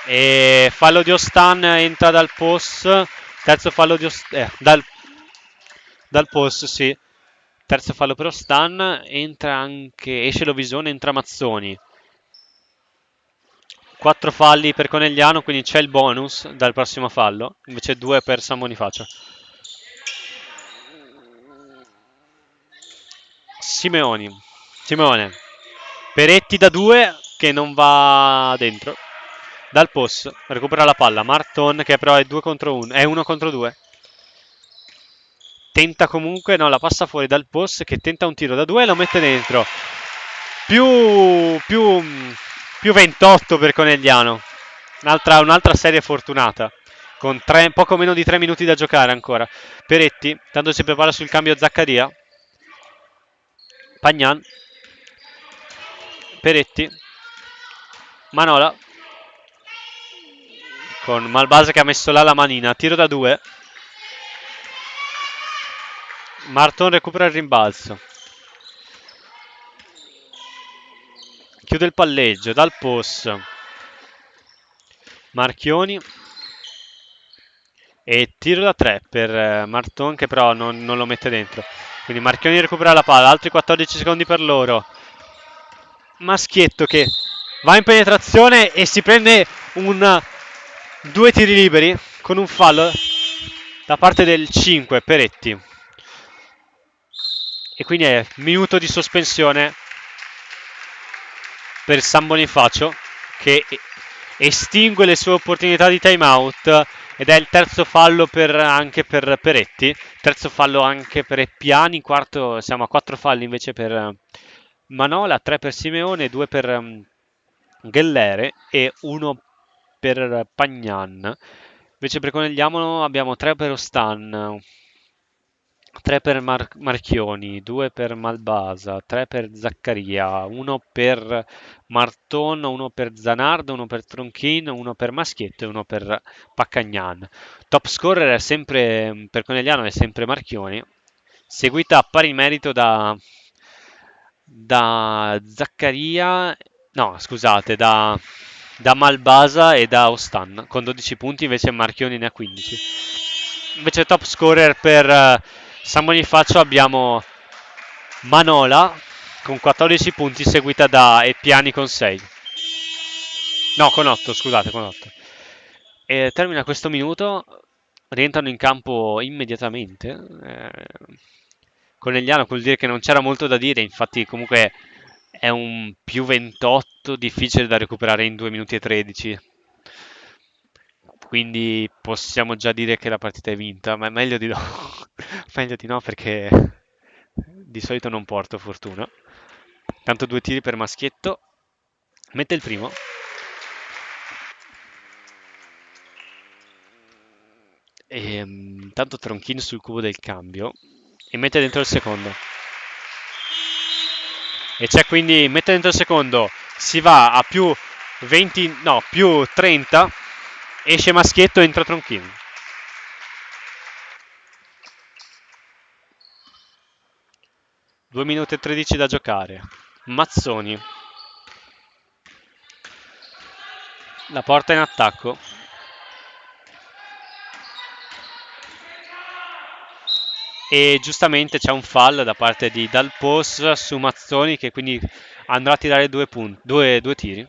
E fallo di Ostan, entra dal post. Terzo fallo di Ostan. Dal post, sì. Terzo fallo per Ostan. Entra anche. Esce Lovison, entra Mazzoni. 4 falli per Conegliano, quindi c'è il bonus dal prossimo fallo, invece 2 per San Bonifacio. Simeone. Peretti da 2 che non va dentro. Dal post recupera la palla. Marton che però è 2 contro 1, è 1 contro 2. Tenta comunque, no, la passa fuori dal post che tenta un tiro da 2 e lo mette dentro. Più 28 per Conegliano. Un'altra serie fortunata. Con poco meno di 3 minuti da giocare ancora. Peretti, tanto si prepara sul cambio Zaccaria. Pagnan. Peretti. Manola. Con Malbase che ha messo là la manina. Tiro da 2. Marton recupera il rimbalzo. Chiude il palleggio dal post. Marchioni. E tiro da 3 per Marton che però non lo mette dentro. Quindi Marchioni recupera la palla. Altri 14 secondi per loro. Maschietto che va in penetrazione e si prende 2 tiri liberi con un fallo da parte del 5 Peretti. E quindi è minuto di sospensione per San Bonifacio che estingue le sue opportunità di timeout ed è il terzo fallo anche per Peretti, terzo fallo anche per Eppiani, quarto, siamo a 4 falli invece per Manola, 3 per Simeone, 2 per Ghellere e 1 per Pagnan. Invece per Conegliano abbiamo 3 per Ostan, 3 per Marchioni, 2 per Malbasa, 3 per Zaccaria, 1 per Marton, 1 per Zanardo, 1 per Tronchin, 1 per Maschietto e 1 per Paccagnan. Top scorer è sempre, per Conegliano è sempre Marchioni, seguita a pari merito da Zaccaria, no scusate, da Malbasa e da Ostan con 12 punti, invece Marchioni ne ha 15. Invece top scorer per San Bonifacio abbiamo Manola con 14 punti, seguita da Eppiani con 6. No, con 8, scusate, con 8. E termina questo minuto, rientrano in campo immediatamente. Conegliano vuol dire che non c'era molto da dire, infatti comunque è un più 28 difficile da recuperare in 2 minuti e 13. Quindi possiamo già dire che la partita è vinta, ma è meglio di no. Meglio di no perché di solito non porto fortuna. Tanto 2 tiri per Maschietto. Mette il primo. E tanto Tronchin sul cubo del cambio. E mette dentro il secondo. E c'è quindi, mette dentro il secondo. Si va a più 20, no, più 30. Esce Maschietto, entra Tronchin. Due minuti e 13 da giocare. Mazzoni. La porta in attacco. E giustamente c'è un fall da parte di Dalpos su Mazzoni che quindi andrà a tirare 2 tiri.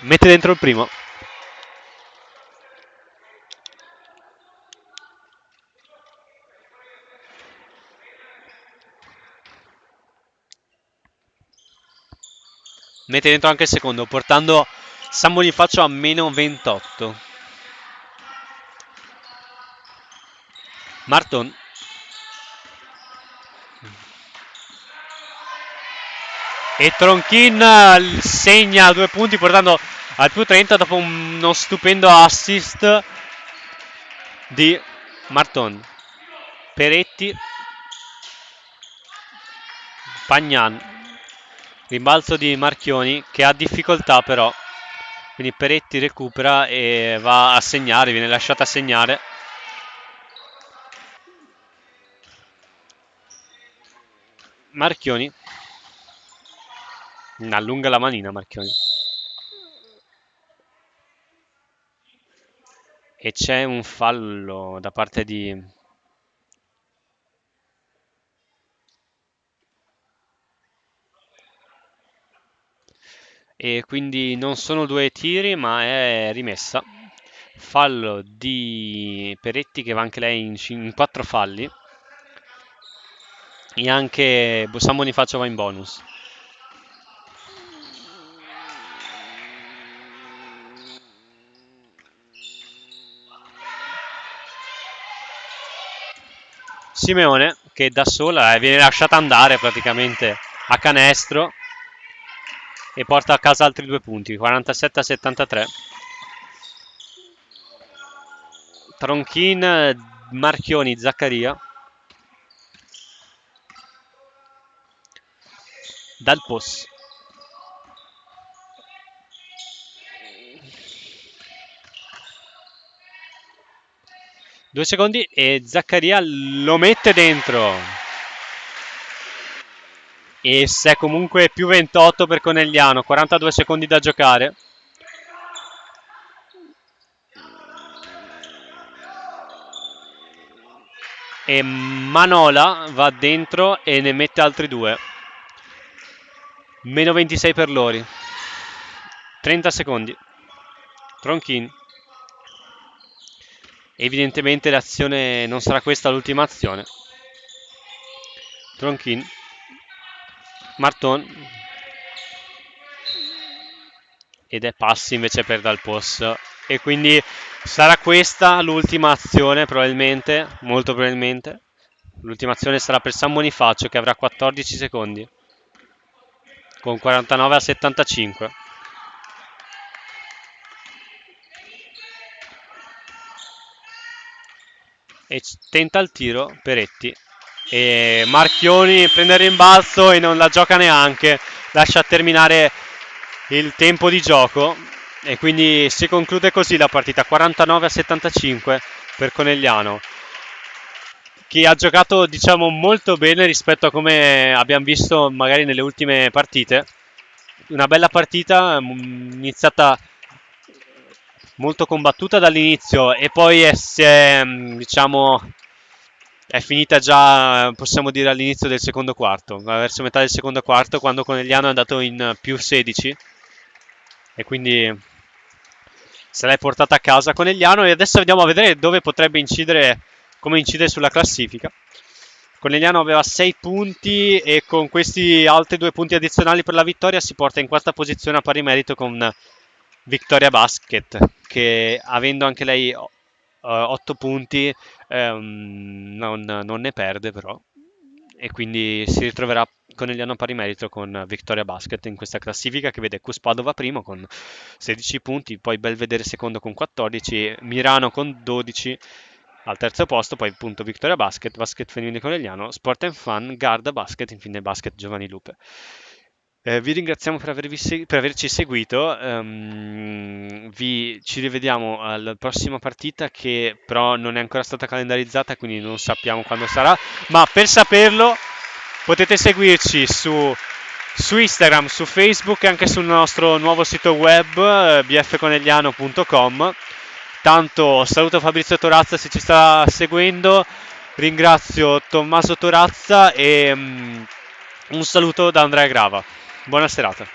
Mette dentro il primo. Mette dentro anche il secondo, portando San Bonifacio a meno 28. Marton. E Tronchin segna 2 punti portando al più 30 dopo uno stupendo assist di Marton. Peretti. Pagnan. Rimbalzo di Marchioni che ha difficoltà però. Quindi Peretti recupera e va a segnare, viene lasciata segnare. Marchioni. Allunga la manina Marchioni. e c'è un fallo da parte di... E quindi non sono due tiri, ma è rimessa. Fallo di Peretti che va anche lei in 4 falli. E anche San Bonifacio va in bonus. Simeone che da sola viene lasciata andare praticamente a canestro e porta a casa altri 2 punti, 47-73. Tronchin, Marchioni, Zaccaria. Dal post. Due secondi e Zaccaria lo mette dentro. E se è comunque più 28 per Conegliano, 42 secondi da giocare. E Manola va dentro e ne mette altri 2. Meno 26 per Lori. 30 secondi. Tronchin. Evidentemente l'azione non sarà questa l'ultima azione. Tronchin. Marton. Ed è passi invece per Dal Post. E quindi sarà questa l'ultima azione probabilmente, molto probabilmente. L'ultima azione sarà per San Bonifacio che avrà 14 secondi. Con 49-75. E tenta il tiro Peretti e Marchioni prende il rimbalzo e non la gioca neanche, lascia terminare il tempo di gioco e quindi si conclude così la partita 49-75 per Conegliano, che ha giocato diciamo molto bene rispetto a come abbiamo visto magari nelle ultime partite. Una bella partita iniziata molto combattuta dall'inizio e poi diciamo, è finita già, possiamo dire, all'inizio del secondo quarto, verso metà del secondo quarto, quando Conegliano è andato in più 16 e quindi se l'è portata a casa Conegliano. E adesso andiamo a vedere dove potrebbe incidere, come incide sulla classifica. Conegliano aveva 6 punti e con questi altri 2 punti addizionali per la vittoria si porta in quarta posizione a pari merito con Victoria Basket, che avendo anche lei 8 punti non ne perde però, e quindi si ritroverà Conegliano a pari merito con Victoria Basket in questa classifica, che vede Cuspadova primo con 16 punti, poi Belvedere secondo con 14, Mirano con 12 al terzo posto, poi appunto Victoria Basket, Basket Femminile Conegliano, Sport and Fun, Garda Basket, infine Basket Giovani Lupe. Vi ringraziamo per averci seguito, ci rivediamo alla prossima partita, che però non è ancora stata calendarizzata, quindi non sappiamo quando sarà, ma per saperlo potete seguirci su Instagram, su Facebook e anche sul nostro nuovo sito web bfconegliano.com. Tanto saluto Fabrizio Torazza se ci sta seguendo, ringrazio Tommaso Torazza e un saluto da Andrea Grava. Buona serata.